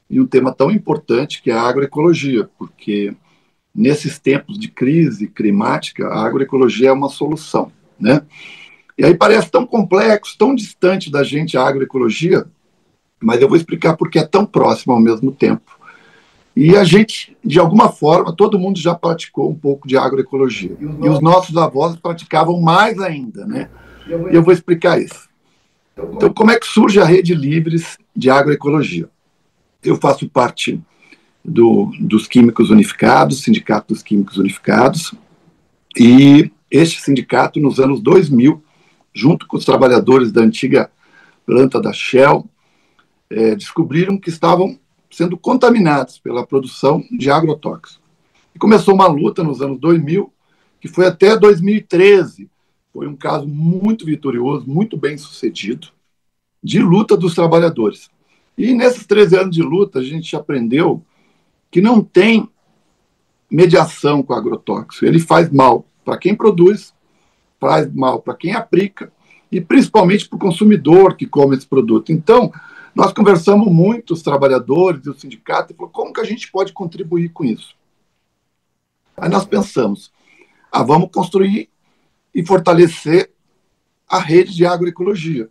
e um tema tão importante que é a agroecologia, porque nesses tempos de crise climática, a agroecologia é uma solução, né? E aí parece tão complexo, tão distante da gente a agroecologia, mas eu vou explicar porque é tão próximo ao mesmo tempo. E a gente, de alguma forma, todo mundo já praticou um pouco de agroecologia. E os nossos avós praticavam mais ainda, né? E eu vou explicar isso. Então, como é que surge a Rede Livres de Agroecologia? Eu faço parte dos Químicos Unificados, Sindicato dos Químicos Unificados, e este sindicato, nos anos 2000, junto com os trabalhadores da antiga planta da Shell, descobriram que estavam sendo contaminados pela produção de agrotóxicos. E começou uma luta nos anos 2000, que foi até 2013. Foi um caso muito vitorioso, muito bem sucedido, de luta dos trabalhadores. E nesses 13 anos de luta, a gente aprendeu que não tem mediação com o agrotóxico. Ele faz mal para quem produz, faz mal para quem aplica, e principalmente para o consumidor que come esse produto. Então, nós conversamos muito, os trabalhadores e o sindicato, e falou, como que a gente pode contribuir com isso? Aí nós pensamos, vamos construir e fortalecer a rede de agroecologia,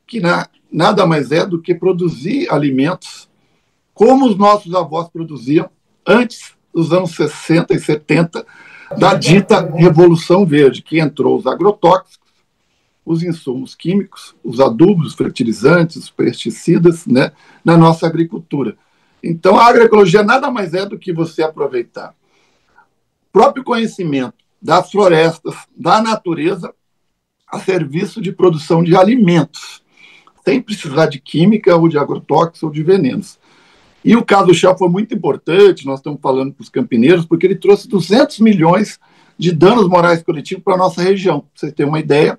que nada mais é do que produzir alimentos como os nossos avós produziam antes dos anos 60 e 70, da dita Revolução Verde, que entrou os agrotóxicos, os insumos químicos, os adubos, os fertilizantes, os pesticidas, né, na nossa agricultura. Então, a agroecologia nada mais é do que você aproveitar o próprio conhecimento das florestas, da natureza, a serviço de produção de alimentos, sem precisar de química ou de agrotóxicos ou de venenos. E o caso do Shell foi muito importante, nós estamos falando para os campineiros, porque ele trouxe 200 milhões de danos morais coletivos para a nossa região. Para vocês terem uma ideia,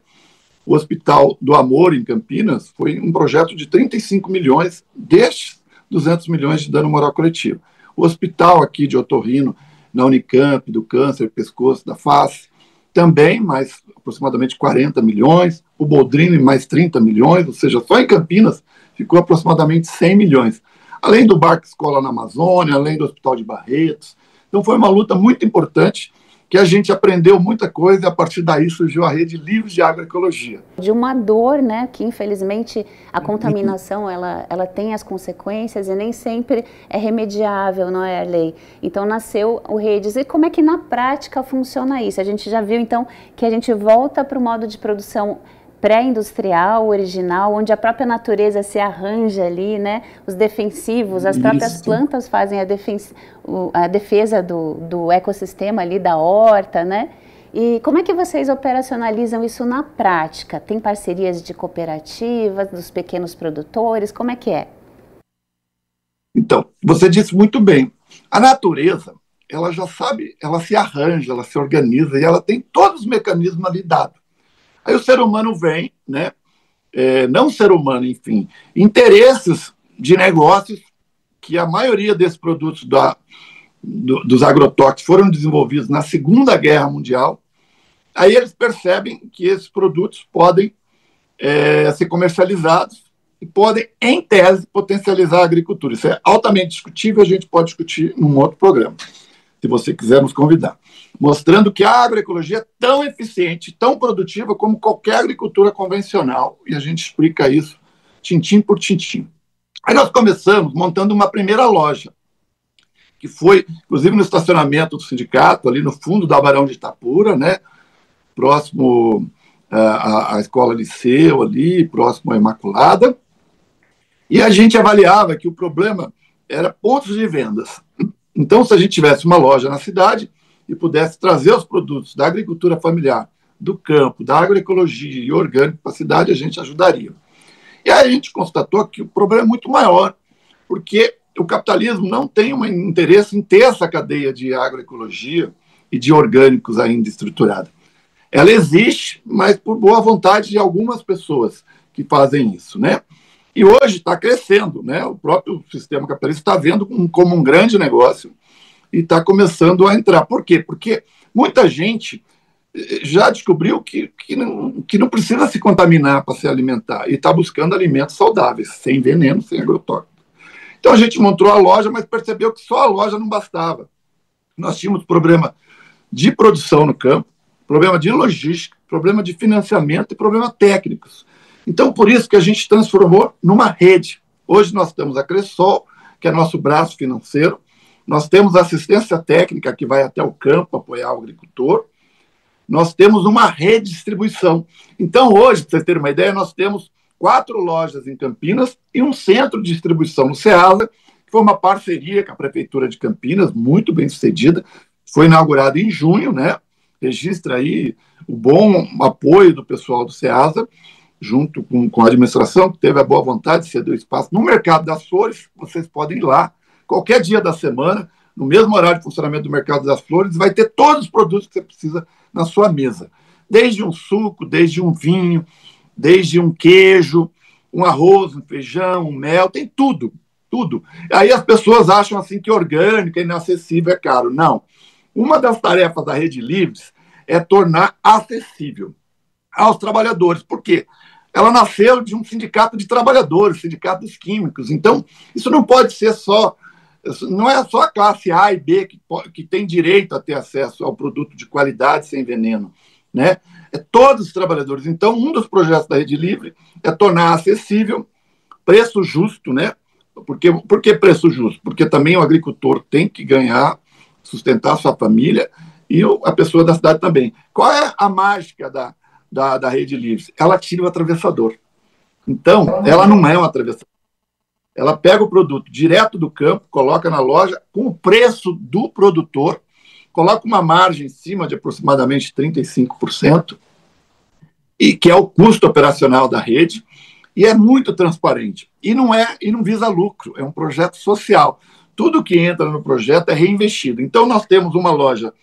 o Hospital do Amor, em Campinas, foi um projeto de 35 milhões, destes 200 milhões de dano moral coletivo. O hospital aqui de Otorrino, na Unicamp, do câncer, pescoço, da face, também mais aproximadamente 40 milhões, o Boldrini mais 30 milhões, ou seja, só em Campinas ficou aproximadamente 100 milhões. Além do Barco Escola na Amazônia, além do Hospital de Barretos. Então foi uma luta muito importante, que a gente aprendeu muita coisa e a partir daí surgiu a Rede Livres de Agroecologia. De uma dor, né, que infelizmente a contaminação ela tem as consequências e nem sempre é remediável, não é, Arley? Então nasceu o Redes. E como é que na prática funciona isso? A gente já viu então que a gente volta para o modo de produção pré-industrial, original, onde a própria natureza se arranja ali, né? Os defensivos, as próprias plantas fazem a defesa do ecossistema ali da horta, né? E como é que vocês operacionalizam isso na prática? Tem parcerias de cooperativas, dos pequenos produtores, como é que é? Então, você disse muito bem, a natureza, ela já sabe, ela se arranja, ela se organiza e ela tem todos os mecanismos ali dados. Aí o ser humano vem, né? Não o ser humano, enfim, interesses de negócios, que a maioria desses produtos dos agrotóxicos foram desenvolvidos na Segunda Guerra Mundial. Aí eles percebem que esses produtos podem ser comercializados e podem, em tese, potencializar a agricultura. Isso é altamente discutível, a gente pode discutir num outro programa, se você quiser nos convidar. Mostrando que a agroecologia é tão eficiente, tão produtiva como qualquer agricultura convencional, e a gente explica isso tintim por tintim. Aí nós começamos montando uma primeira loja, que foi, inclusive, no estacionamento do sindicato, ali no fundo da Barão de Itapura, né, próximo à Escola Liceu, ali, próximo à Imaculada, e a gente avaliava que o problema era pontos de vendas. Então, se a gente tivesse uma loja na cidade e pudesse trazer os produtos da agricultura familiar, do campo, da agroecologia e orgânico para a cidade, a gente ajudaria. E aí a gente constatou que o problema é muito maior, porque o capitalismo não tem um interesse em ter essa cadeia de agroecologia e de orgânicos ainda estruturada. Ela existe, mas por boa vontade de algumas pessoas que fazem isso, né? E hoje está crescendo, né? O próprio sistema capitalista está vendo como um grande negócio e está começando a entrar. Por quê? Porque muita gente já descobriu que não precisa se contaminar para se alimentar e está buscando alimentos saudáveis, sem veneno, sem agrotóxico. Então a gente montou a loja, mas percebeu que só a loja não bastava. Nós tínhamos problema de produção no campo, problema de logística, problema de financiamento e problema técnicos. Então, por isso que a gente transformou numa rede. Hoje nós temos a Cressol, que é nosso braço financeiro, nós temos assistência técnica que vai até o campo apoiar o agricultor, nós temos uma rede de distribuição. Então, hoje, para vocês terem uma ideia, nós temos 4 lojas em Campinas e um centro de distribuição no Ceasa, que foi uma parceria com a Prefeitura de Campinas, muito bem sucedida, foi inaugurado em junho, né? Registra aí o bom apoio do pessoal do Ceasa, junto com a administração, que teve a boa vontade de ceder o espaço. No Mercado das Flores, vocês podem ir lá, qualquer dia da semana, no mesmo horário de funcionamento do Mercado das Flores, vai ter todos os produtos que você precisa na sua mesa. Desde um suco, desde um vinho, desde um queijo, um arroz, um feijão, um mel, tem tudo, tudo. Aí as pessoas acham assim que orgânico, inacessível, é caro. Não. Uma das tarefas da Rede Livres é tornar acessível aos trabalhadores. Por quê? Ela nasceu de um sindicato de trabalhadores, sindicato dos químicos. Então, isso não pode ser só... Não é só a classe A e B que tem direito a ter acesso ao produto de qualidade sem veneno, né? É todos os trabalhadores. Então, um dos projetos da Rede Livre é tornar acessível, preço justo, né? Por que preço justo? Porque também o agricultor tem que ganhar, sustentar a sua família e a pessoa da cidade também. Qual é a mágica da Rede Livre? Ela tira o atravessador. Então, ela não é um atravessador. Ela pega o produto direto do campo, coloca na loja com o preço do produtor, coloca uma margem em cima de aproximadamente 35%, e que é o custo operacional da rede, e é muito transparente. E não visa lucro, é um projeto social. Tudo que entra no projeto é reinvestido. Então, nós temos uma loja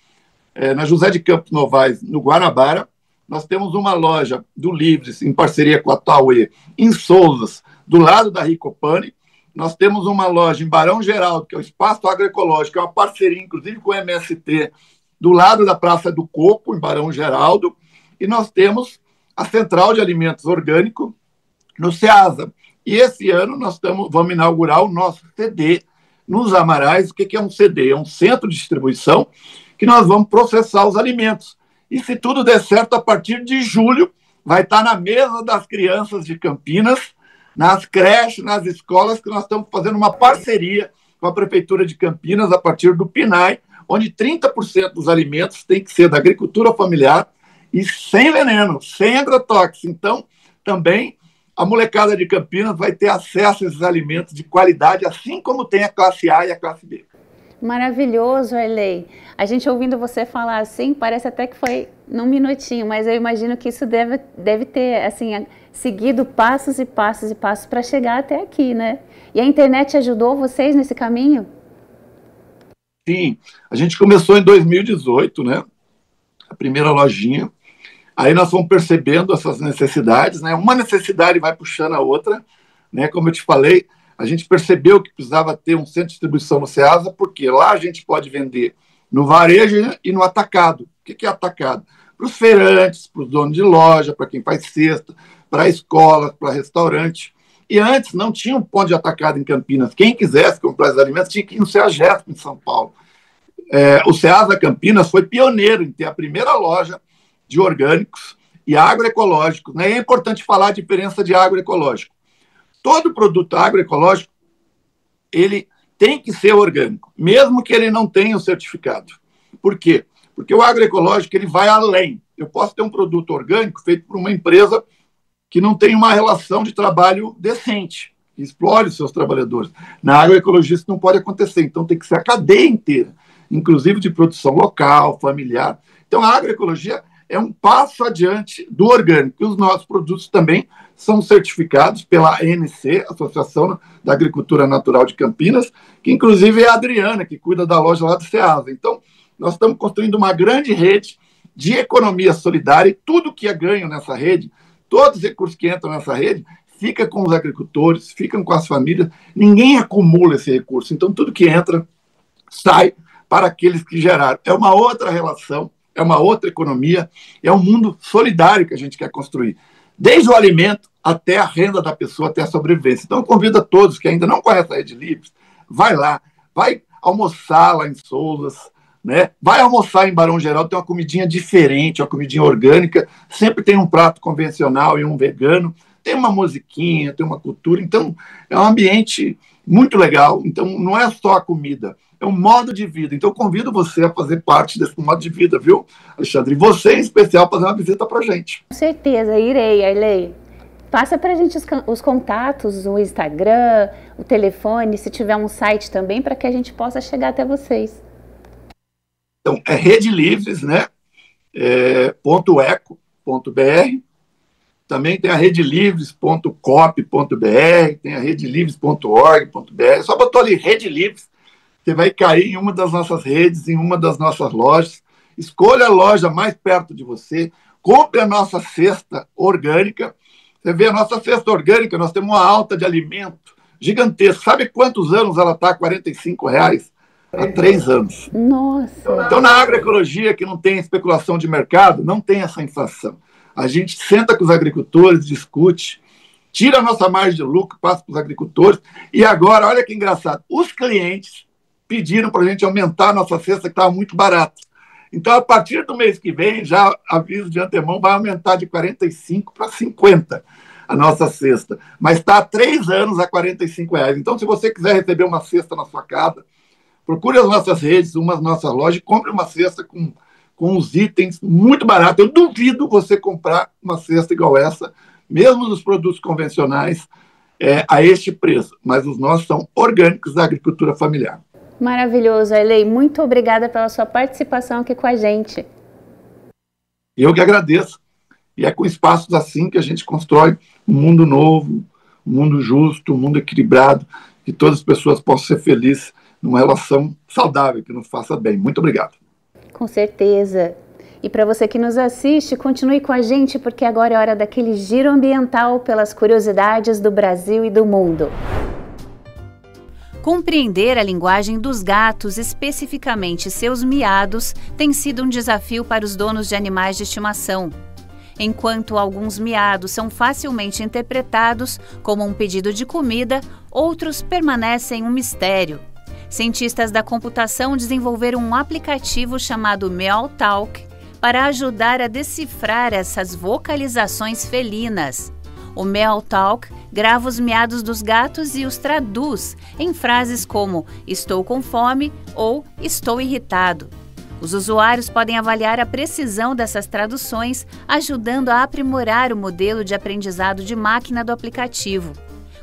na José de Campos Novais, no Guanabara, nós temos uma loja do Livres, em parceria com a Tauê, em Souzas, do lado da Ricopani. Nós temos uma loja em Barão Geraldo, que é o Espaço Agroecológico, que é uma parceria, inclusive, com o MST, do lado da Praça do Coco, em Barão Geraldo. E nós temos a Central de Alimentos Orgânicos, no Ceasa. E esse ano nós vamos inaugurar o nosso CD nos Amarais. O que é um CD? É um centro de distribuição que nós vamos processar os alimentos. E se tudo der certo, a partir de julho, vai estar na mesa das crianças de Campinas, nas creches, nas escolas, que nós estamos fazendo uma parceria com a Prefeitura de Campinas, a partir do PNAE, onde 30% dos alimentos tem que ser da agricultura familiar e sem veneno, sem agrotóxico. Então, também a molecada de Campinas vai ter acesso a esses alimentos de qualidade, assim como tem a classe A e a classe B. Maravilhoso, Arley. A gente ouvindo você falar assim, parece até que foi num minutinho, mas eu imagino que isso deve ter, assim, seguido passos e passos e passos para chegar até aqui, né? E a internet ajudou vocês nesse caminho? Sim, a gente começou em 2018, né? A primeira lojinha. Aí nós fomos percebendo essas necessidades, né? Uma necessidade vai puxando a outra, né? Como eu te falei, a gente percebeu que precisava ter um centro de distribuição no Ceasa, porque lá a gente pode vender no varejo e no atacado. O que é atacado? Para os feirantes, para os donos de loja, para quem faz cesta, para escolas, para restaurante. E antes não tinha um ponto de atacado em Campinas. Quem quisesse comprar os alimentos tinha que ir no CEAGESP em São Paulo. O Ceasa Campinas foi pioneiro em ter a primeira loja de orgânicos e agroecológicos, né? E é importante falar a diferença de agroecológico. Todo produto agroecológico, ele tem que ser orgânico, mesmo que ele não tenha o certificado. Por quê? Porque o agroecológico, ele vai além. Eu posso ter um produto orgânico feito por uma empresa que não tem uma relação de trabalho decente, que explore os seus trabalhadores. Na agroecologia isso não pode acontecer, então tem que ser a cadeia inteira, inclusive de produção local, familiar. Então a agroecologia é um passo adiante do orgânico. E os nossos produtos também são certificados pela ANC, Associação da Agricultura Natural de Campinas, que inclusive é a Adriana, que cuida da loja lá do Ceasa. Então, nós estamos construindo uma grande rede de economia solidária e tudo que é ganho nessa rede, todos os recursos que entram nessa rede, fica com os agricultores, ficam com as famílias, ninguém acumula esse recurso. Então, tudo que entra sai para aqueles que geraram. É uma outra relação, é uma outra economia, é um mundo solidário que a gente quer construir. Desde o alimento até a renda da pessoa, até a sobrevivência. Então, eu convido a todos que ainda não conhecem a Rede Livres, vai lá, vai almoçar lá em Souzas, né? Vai almoçar em Barão Geraldo, tem uma comidinha diferente, uma comidinha orgânica, sempre tem um prato convencional e um vegano, tem uma musiquinha, tem uma cultura, então é um ambiente muito legal. Então, não é só a comida, é um modo de vida. Então, eu convido você a fazer parte desse modo de vida, viu, Alexandre? E você, em especial, fazer uma visita para a gente. Com certeza, irei, Arley. Passa para a gente os contatos, o Instagram, o telefone, se tiver um site também, para que a gente possa chegar até vocês. Então, é Rede Livres, né? .eco.br. Também tem a redelivres.cop.br, tem a redelivres.org.br. Só botou ali Rede Livres, você vai cair em uma das nossas redes, em uma das nossas lojas. Escolha a loja mais perto de você, compre a nossa cesta orgânica. Você vê a nossa cesta orgânica, nós temos uma alta de alimento gigantesca. Sabe quantos anos ela está? R$45? Há 3 anos. Nossa! Então, na agroecologia, que não tem especulação de mercado, não tem essa inflação. A gente senta com os agricultores, discute, tira a nossa margem de lucro, passa para os agricultores. E agora, olha que engraçado, os clientes pediram para a gente aumentar a nossa cesta, que estava muito barata. Então, a partir do mês que vem, já aviso de antemão, vai aumentar de 45 para 50 a nossa cesta. Mas está há 3 anos a R$45. Então, se você quiser receber uma cesta na sua casa, procure as nossas redes, uma das nossas lojas, e compre uma cesta com os itens muito baratos. Eu duvido você comprar uma cesta igual essa, mesmo nos produtos convencionais, a este preço. Mas os nossos são orgânicos da agricultura familiar. Maravilhoso, Arley. Muito obrigada pela sua participação aqui com a gente. Eu que agradeço. E é com espaços assim que a gente constrói um mundo novo, um mundo justo, um mundo equilibrado, que todas as pessoas possam ser felizes numa relação saudável, que nos faça bem. Muito obrigado. Com certeza. E para você que nos assiste, continue com a gente, porque agora é hora daquele giro ambiental pelas curiosidades do Brasil e do mundo. Compreender a linguagem dos gatos, especificamente seus miados, tem sido um desafio para os donos de animais de estimação. Enquanto alguns miados são facilmente interpretados como um pedido de comida, outros permanecem um mistério. Cientistas da computação desenvolveram um aplicativo chamado Meowtalk para ajudar a decifrar essas vocalizações felinas. O Meowtalk grava os miados dos gatos e os traduz em frases como "estou com fome" ou "estou irritado". Os usuários podem avaliar a precisão dessas traduções, ajudando a aprimorar o modelo de aprendizado de máquina do aplicativo.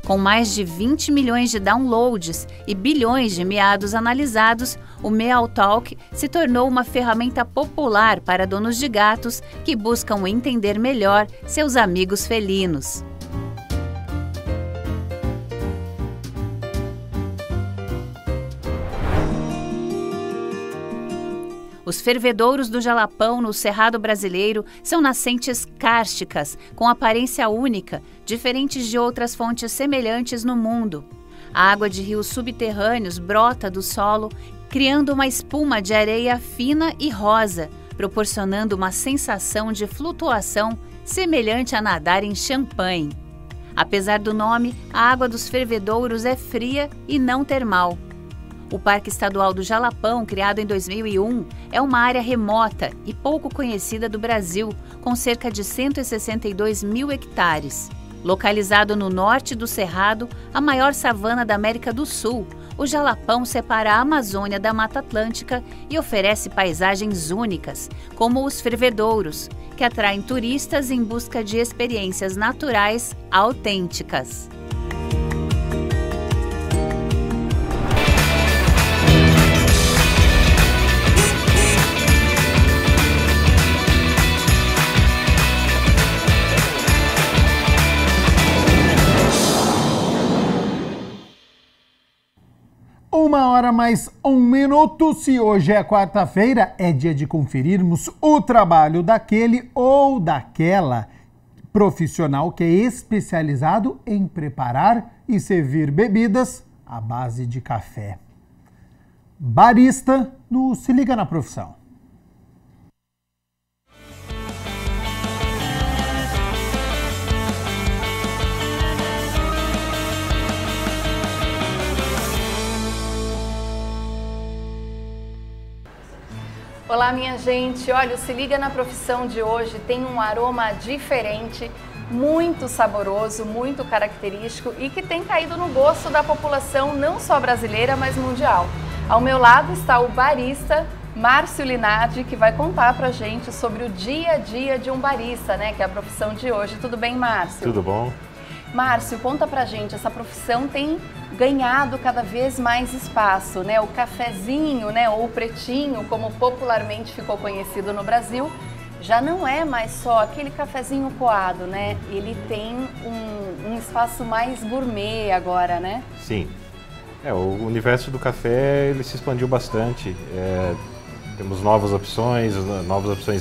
Com mais de 20 milhões de downloads e bilhões de miados analisados, o Meowtalk se tornou uma ferramenta popular para donos de gatos que buscam entender melhor seus amigos felinos. Os fervedouros do Jalapão, no Cerrado Brasileiro, são nascentes kársticas, com aparência única, diferentes de outras fontes semelhantes no mundo. A água de rios subterrâneos brota do solo, criando uma espuma de areia fina e rosa, proporcionando uma sensação de flutuação semelhante a nadar em champanhe. Apesar do nome, a água dos fervedouros é fria e não termal. O Parque Estadual do Jalapão, criado em 2001, é uma área remota e pouco conhecida do Brasil, com cerca de 162 mil hectares. Localizado no norte do Cerrado, a maior savana da América do Sul, o Jalapão separa a Amazônia da Mata Atlântica e oferece paisagens únicas, como os fervedouros, que atraem turistas em busca de experiências naturais autênticas. Uma hora mais 1 minuto. Se hoje é quarta-feira, é dia de conferirmos o trabalho daquele ou daquela profissional que é especializado em preparar e servir bebidas à base de café. Barista no Se Liga na Profissão. Olá, minha gente. Olha, o Se Liga na Profissão de hoje tem um aroma diferente, muito saboroso, muito característico e que tem caído no gosto da população não só brasileira, mas mundial. Ao meu lado está o barista Márcio Linardi, que vai contar pra gente sobre o dia a dia de um barista, né, que é a profissão de hoje. Tudo bem, Márcio? Tudo bom. Márcio, conta pra gente, essa profissão tem ganhado cada vez mais espaço, né? O cafezinho, né, ou o pretinho, como popularmente ficou conhecido no Brasil, já não é mais só aquele cafezinho coado, né? Ele tem um espaço mais gourmet agora, né? Sim. O universo do café ele se expandiu bastante. Temos novas opções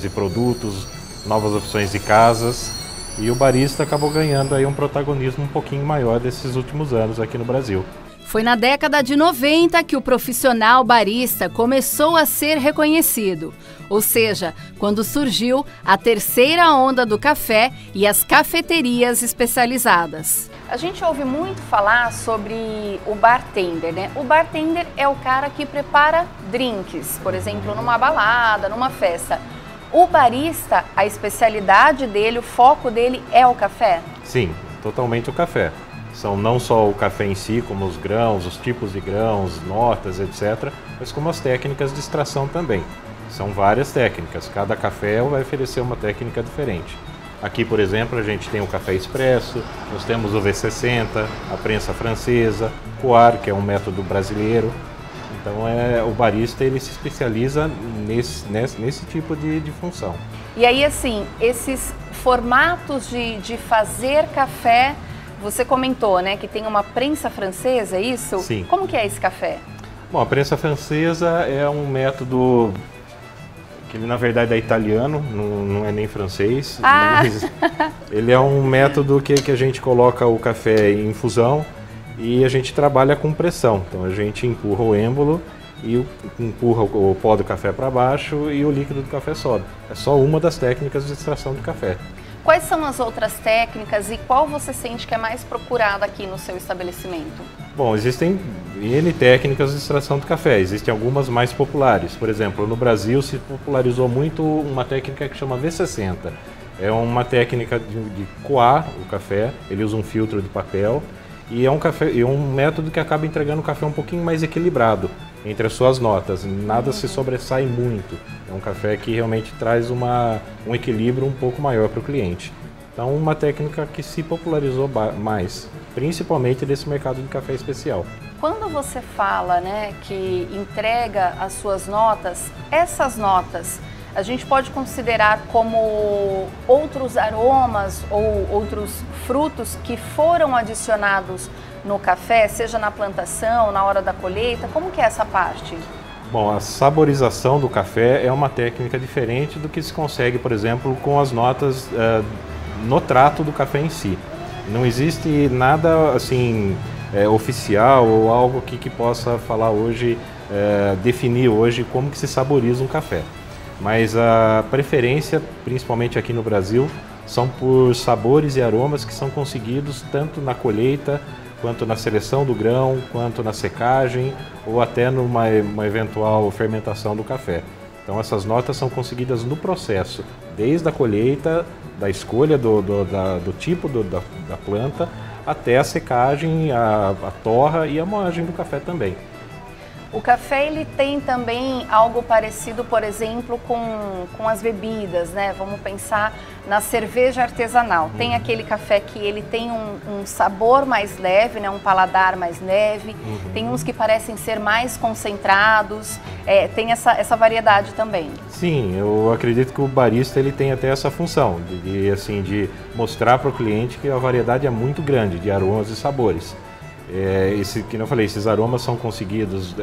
de produtos, novas opções de casas. E o barista acabou ganhando aí um protagonismo um pouquinho maior desses últimos anos aqui no Brasil. Foi na década de 90 que o profissional barista começou a ser reconhecido. Ou seja, quando surgiu a terceira onda do café e as cafeterias especializadas. A gente ouve muito falar sobre o bartender, né? O bartender é o cara que prepara drinks, por exemplo, numa balada, numa festa. O barista, a especialidade dele, o foco dele é o café? Sim, totalmente o café. São não só o café em si, como os grãos, os tipos de grãos, notas, etc., mas como as técnicas de extração também. São várias técnicas, cada café vai oferecer uma técnica diferente. Aqui, por exemplo, a gente tem o café expresso, nós temos o V60, a prensa francesa, coar, que é um método brasileiro. Então, o barista ele se especializa nesse tipo de função. E aí, assim, esses formatos de fazer café, você comentou, né, que tem uma prensa francesa, é isso? Sim. Como que é esse café? Bom, a prensa francesa é um método que, na verdade, é italiano, não é nem francês. Mas ele é um método que a gente coloca o café em infusão e a gente trabalha com pressão. Então, a gente empurra o êmbolo e empurra o pó do café para baixo e o líquido do café sobe. É só uma das técnicas de extração do café. Quais são as outras técnicas e qual você sente que é mais procurada aqui no seu estabelecimento? Bom, existem N técnicas de extração do café, existem algumas mais populares. Por exemplo, no Brasil se popularizou muito uma técnica que chama V60. É uma técnica de coar o café, ele usa um filtro de papel e é um método que acaba entregando o café um pouquinho mais equilibrado entre as suas notas, nada se sobressai muito. É um café que realmente traz um equilíbrio um pouco maior para o cliente. Então, uma técnica que se popularizou mais, principalmente desse mercado de café especial. Quando você fala, né, que entrega as suas notas, essas notas a gente pode considerar como outros aromas ou outros frutos que foram adicionados no café, seja na plantação, na hora da colheita? Como que é essa parte? Bom, a saborização do café é uma técnica diferente do que se consegue, por exemplo, com as notas no trato do café em si. Não existe nada assim oficial ou algo que possa falar hoje, definir hoje como que se saboriza um café. Mas a preferência, principalmente aqui no Brasil, são por sabores e aromas que são conseguidos tanto na colheita, quanto na seleção do grão, quanto na secagem ou até numa eventual fermentação do café. Então essas notas são conseguidas no processo, desde a colheita, da escolha do tipo da planta, até a secagem, a torra e a moagem do café também. O café ele tem também algo parecido, por exemplo, com as bebidas, né? Vamos pensar na cerveja artesanal. Tem aquele café que ele tem um sabor mais leve, né? Um paladar mais leve. Tem uns que parecem ser mais concentrados. Tem essa variedade também. Sim, eu acredito que o barista ele tem até essa função de mostrar para o cliente que a variedade é muito grande de aromas e sabores. Como eu falei, esses aromas são conseguidos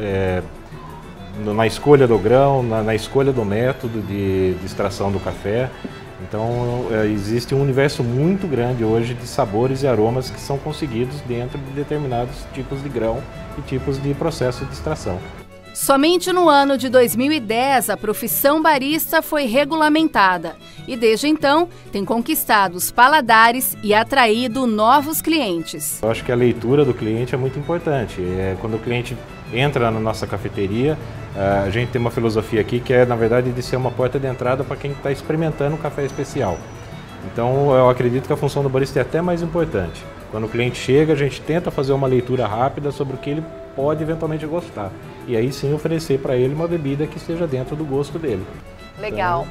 na escolha do grão, na escolha do método de extração do café. Então existe um universo muito grande hoje de sabores e aromas que são conseguidos dentro de determinados tipos de grão e tipos de processo de extração. Somente no ano de 2010 a profissão barista foi regulamentada e desde então tem conquistado os paladares e atraído novos clientes. Eu acho que a leitura do cliente é muito importante. Quando o cliente entra na nossa cafeteria, a gente tem uma filosofia aqui que é, na verdade, de ser uma porta de entrada para quem está experimentando um café especial. Então eu acredito que a função do barista é até mais importante. Quando o cliente chega, a gente tenta fazer uma leitura rápida sobre o que ele pode eventualmente gostar. E aí sim oferecer para ele uma bebida que esteja dentro do gosto dele. Legal.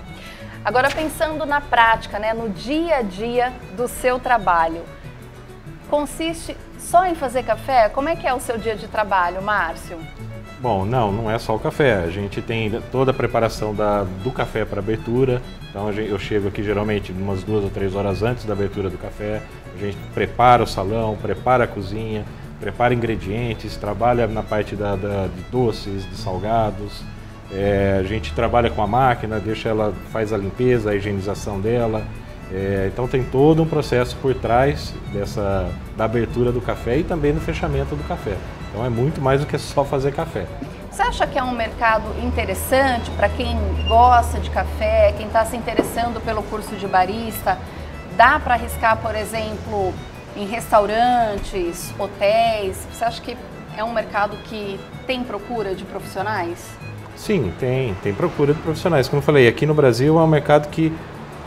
Agora pensando na prática, né, no dia a dia do seu trabalho, consiste só em fazer café? Como é que é o seu dia de trabalho, Márcio? Bom, não é só o café. A gente tem toda a preparação do café para abertura. Então eu chego aqui geralmente umas 2 ou 3 horas antes da abertura do café. A gente prepara o salão, prepara a cozinha, prepara ingredientes, trabalha na parte de doces, de salgados. A gente trabalha com a máquina, faz a limpeza, a higienização dela. Então tem todo um processo por trás da abertura do café e também do fechamento do café. Então é muito mais do que só fazer café. Você acha que é um mercado interessante para quem gosta de café, quem está se interessando pelo curso de barista? Dá para arriscar, por exemplo, em restaurantes, hotéis? Você acha que é um mercado que tem procura de profissionais? Sim, tem procura de profissionais. Como eu falei, aqui no Brasil é um mercado que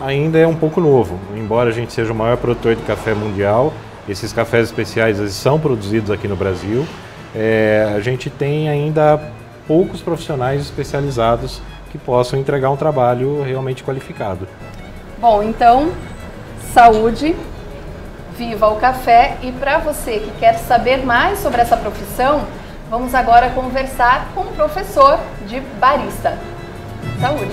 ainda é um pouco novo. Embora a gente seja o maior produtor de café mundial, esses cafés especiais eles são produzidos aqui no Brasil. A gente tem ainda poucos profissionais especializados que possam entregar um trabalho realmente qualificado. Bom, então, saúde, viva o café, e para você que quer saber mais sobre essa profissão, vamos agora conversar com um professor de barista. Saúde!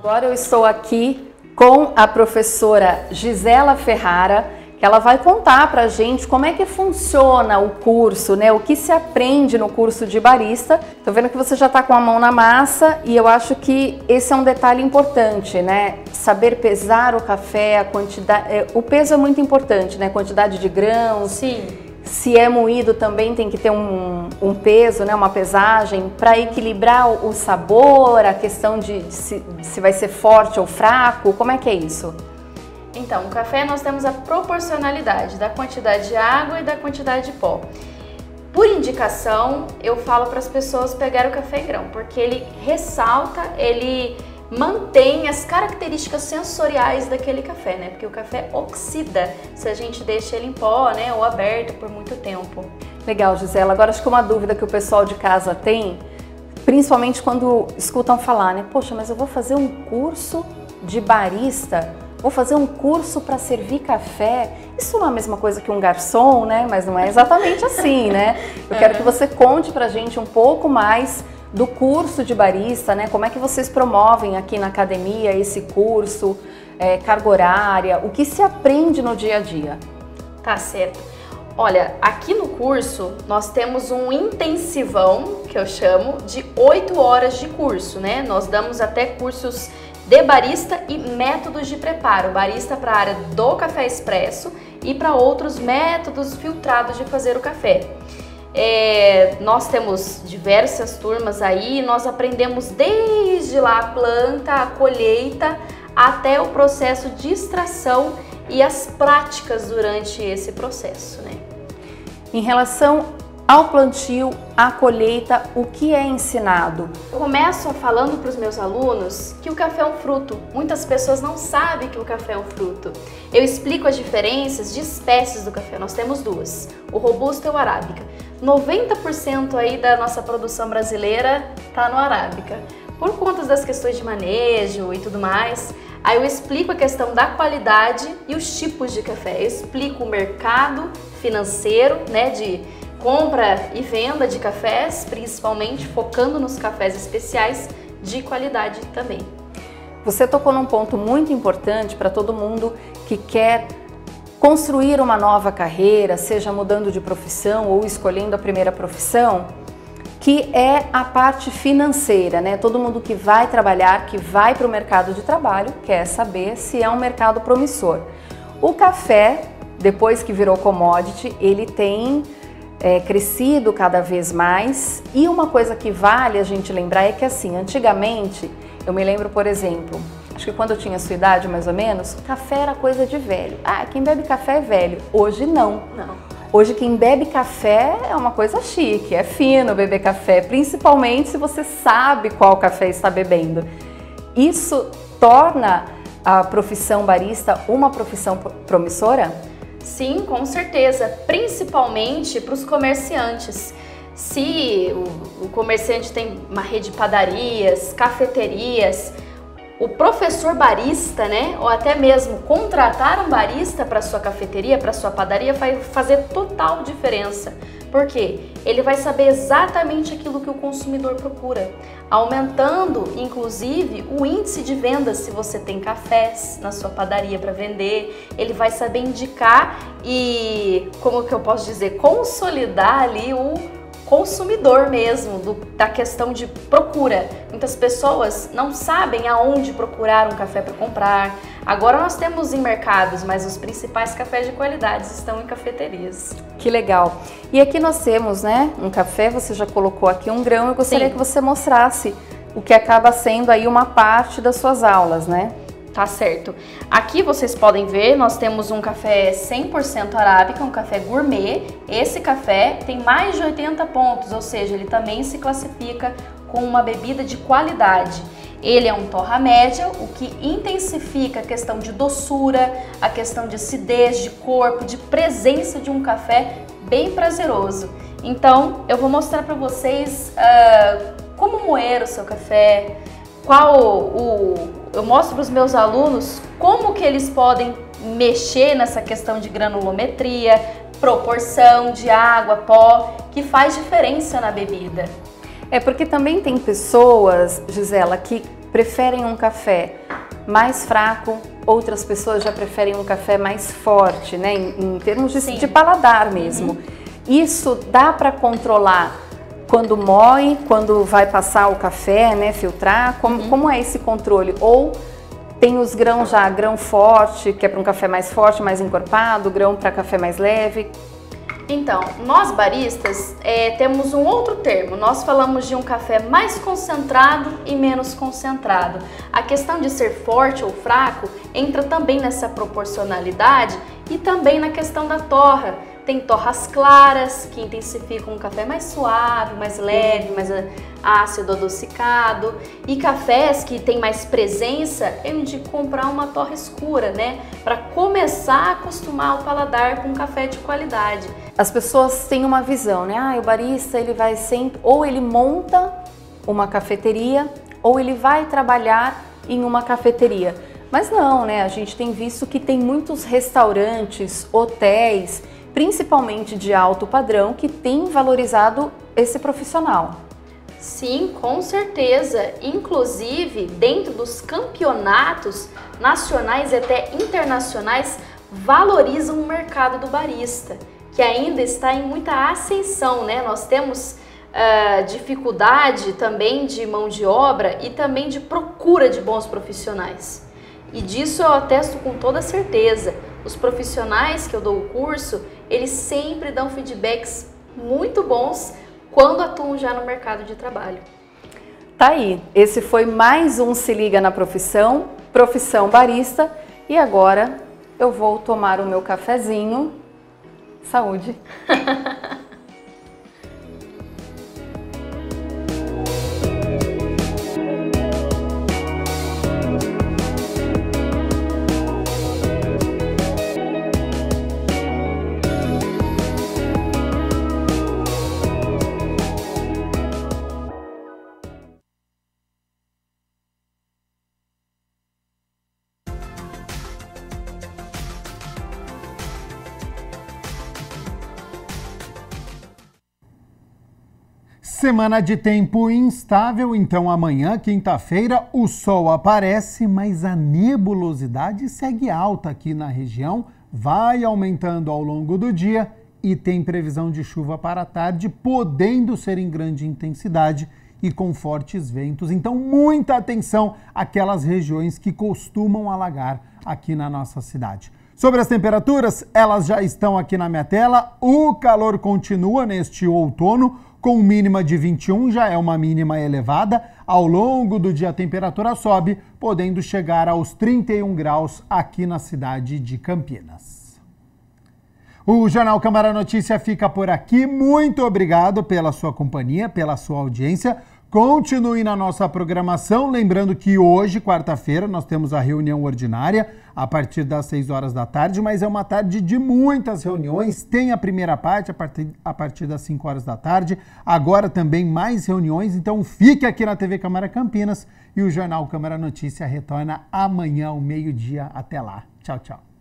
Agora eu estou aqui com a professora Gisela Ferrara, que ela vai contar pra gente como é que funciona o curso, né? O que se aprende no curso de barista. Tô vendo que você já tá com a mão na massa e eu acho que esse é um detalhe importante, né? Saber pesar o café, a quantidade, o peso é muito importante, né? Quantidade de grãos. Sim. Se é moído também tem que ter um peso, né? Uma pesagem para equilibrar o sabor, a questão de se vai ser forte ou fraco. Como é que é isso? Então, o café nós temos a proporcionalidade da quantidade de água e da quantidade de pó. Por indicação, eu falo para as pessoas pegar o café em grão, porque ele ressalta, ele mantém as características sensoriais daquele café, né? Porque o café oxida se a gente deixa ele em pó, né? Ou aberto por muito tempo. Legal, Gisela. Agora acho que uma dúvida que o pessoal de casa tem, principalmente quando escutam falar, né? Poxa, mas eu vou fazer um curso de barista, vou fazer um curso para servir café. Isso não é a mesma coisa que um garçom, né? Mas não é exatamente assim, né? Eu quero que você conte pra gente um pouco mais do curso de barista, né? Como é que vocês promovem aqui na academia esse curso, carga horária, o que se aprende no dia a dia? Tá certo. Olha, aqui no curso nós temos um intensivão, que eu chamo, de 8 horas de curso, né? Nós damos até cursos de barista e métodos de preparo, barista para a área do café expresso e para outros métodos filtrados de fazer o café. Nós temos diversas turmas aí, nós aprendemos desde lá a planta, a colheita, até o processo de extração e as práticas durante esse processo, né? Em relação ao plantio, à colheita, o que é ensinado? Eu começo falando para os meus alunos que o café é um fruto. Muitas pessoas não sabem que o café é um fruto. Eu explico as diferenças de espécies do café. Nós temos duas, o robusto e o arábica. 90% aí da nossa produção brasileira está no arábica, por conta das questões de manejo e tudo mais. Aí eu explico a questão da qualidade e os tipos de café. Eu explico o mercado financeiro, né, de compra e venda de cafés, principalmente focando nos cafés especiais de qualidade também. Você tocou num ponto muito importante para todo mundo que quer construir uma nova carreira, seja mudando de profissão ou escolhendo a primeira profissão, que é a parte financeira, né? Todo mundo que vai trabalhar, que vai para o mercado de trabalho, quer saber se é um mercado promissor. O café, depois que virou commodity, ele tem crescido cada vez mais, e uma coisa que vale a gente lembrar é que assim, antigamente, eu me lembro, por exemplo, acho que quando eu tinha a sua idade mais ou menos, café era coisa de velho. Ah, quem bebe café é velho. Hoje não. Hoje quem bebe café é uma coisa chique, é fino beber café, principalmente se você sabe qual café está bebendo. Isso torna a profissão barista uma profissão promissora? Sim, com certeza, principalmente para os comerciantes. Se o comerciante tem uma rede de padarias, cafeterias, o professor barista, né, ou até mesmo contratar um barista para sua cafeteria, para sua padaria, vai fazer total diferença. Por quê? Ele vai saber exatamente aquilo que o consumidor procura, aumentando, inclusive, o índice de vendas se você tem cafés na sua padaria para vender. Ele vai saber indicar e, como que eu posso dizer, consolidar ali o consumidor mesmo, da questão de procura. Muitas pessoas não sabem aonde procurar um café para comprar. Agora nós temos em mercados, mas os principais cafés de qualidade estão em cafeterias. Que legal. E aqui nós temos, né, um café, você já colocou aqui um grão, eu gostaria que você mostrasse o que acaba sendo aí uma parte das suas aulas, né? Tá certo. Aqui vocês podem ver, nós temos um café 100% arábica, um café gourmet. Esse café tem mais de 80 pontos, ou seja, ele também se classifica com uma bebida de qualidade. Ele é um torra média, o que intensifica a questão de doçura, a questão de acidez, de corpo, de presença de um café bem prazeroso. Então, eu vou mostrar para vocês como moer o seu café, eu mostro para os meus alunos como que eles podem mexer nessa questão de granulometria, proporção de água, pó, que faz diferença na bebida. É porque também tem pessoas, Gisela, que preferem um café mais fraco, outras pessoas já preferem um café mais forte, né? Em termos de paladar mesmo. Isso dá para controlar quando moe, quando vai passar o café, né, filtrar, como é esse controle? Ou tem os grãos já, grão forte, que é para um café mais forte, mais encorpado, grão para café mais leve? Então, nós baristas temos um outro termo, nós falamos de um café mais concentrado e menos concentrado. A questão de ser forte ou fraco entra também nessa proporcionalidade e também na questão da torra. Tem torras claras, que intensificam um café mais suave, mais leve, mais ácido, adocicado. E cafés que tem mais presença, eu indico comprar uma torra escura, né? Para começar a acostumar o paladar com um café de qualidade. As pessoas têm uma visão, né? O barista, ele vai sempre, ou ele monta uma cafeteria, ou ele vai trabalhar em uma cafeteria. Mas não, né? A gente tem visto que tem muitos restaurantes, hotéis, principalmente de alto padrão, que tem valorizado esse profissional. Sim, com certeza. Inclusive, dentro dos campeonatos nacionais e até internacionais, valorizam o mercado do barista, que ainda está em muita ascensão, né? Nós temos dificuldade também de mão de obra e também de procura de bons profissionais. E disso eu atesto com toda certeza. Os profissionais que eu dou o curso, eles sempre dão feedbacks muito bons quando atuam já no mercado de trabalho. Tá aí, esse foi mais um Se Liga na Profissão, Profissão Barista. E agora eu vou tomar o meu cafezinho. Saúde! Semana de tempo instável, então amanhã, quinta-feira, o sol aparece, mas a nebulosidade segue alta aqui na região, vai aumentando ao longo do dia e tem previsão de chuva para a tarde, podendo ser em grande intensidade e com fortes ventos. Então, muita atenção àquelas regiões que costumam alagar aqui na nossa cidade. Sobre as temperaturas, elas já estão aqui na minha tela. O calor continua neste outono, com mínima de 21, já é uma mínima elevada. Ao longo do dia a temperatura sobe, podendo chegar aos 31 graus aqui na cidade de Campinas. O Jornal Câmara Notícia fica por aqui. Muito obrigado pela sua companhia, pela sua audiência. Continue na nossa programação. Lembrando que hoje, quarta-feira, nós temos a reunião ordinária a partir das 6 horas da tarde, mas é uma tarde de muitas reuniões. Tem a primeira parte a partir das 5 horas da tarde. Agora também mais reuniões. Então fique aqui na TV Câmara Campinas e o Jornal Câmara Notícia retorna amanhã ao meio-dia. Até lá. Tchau, tchau.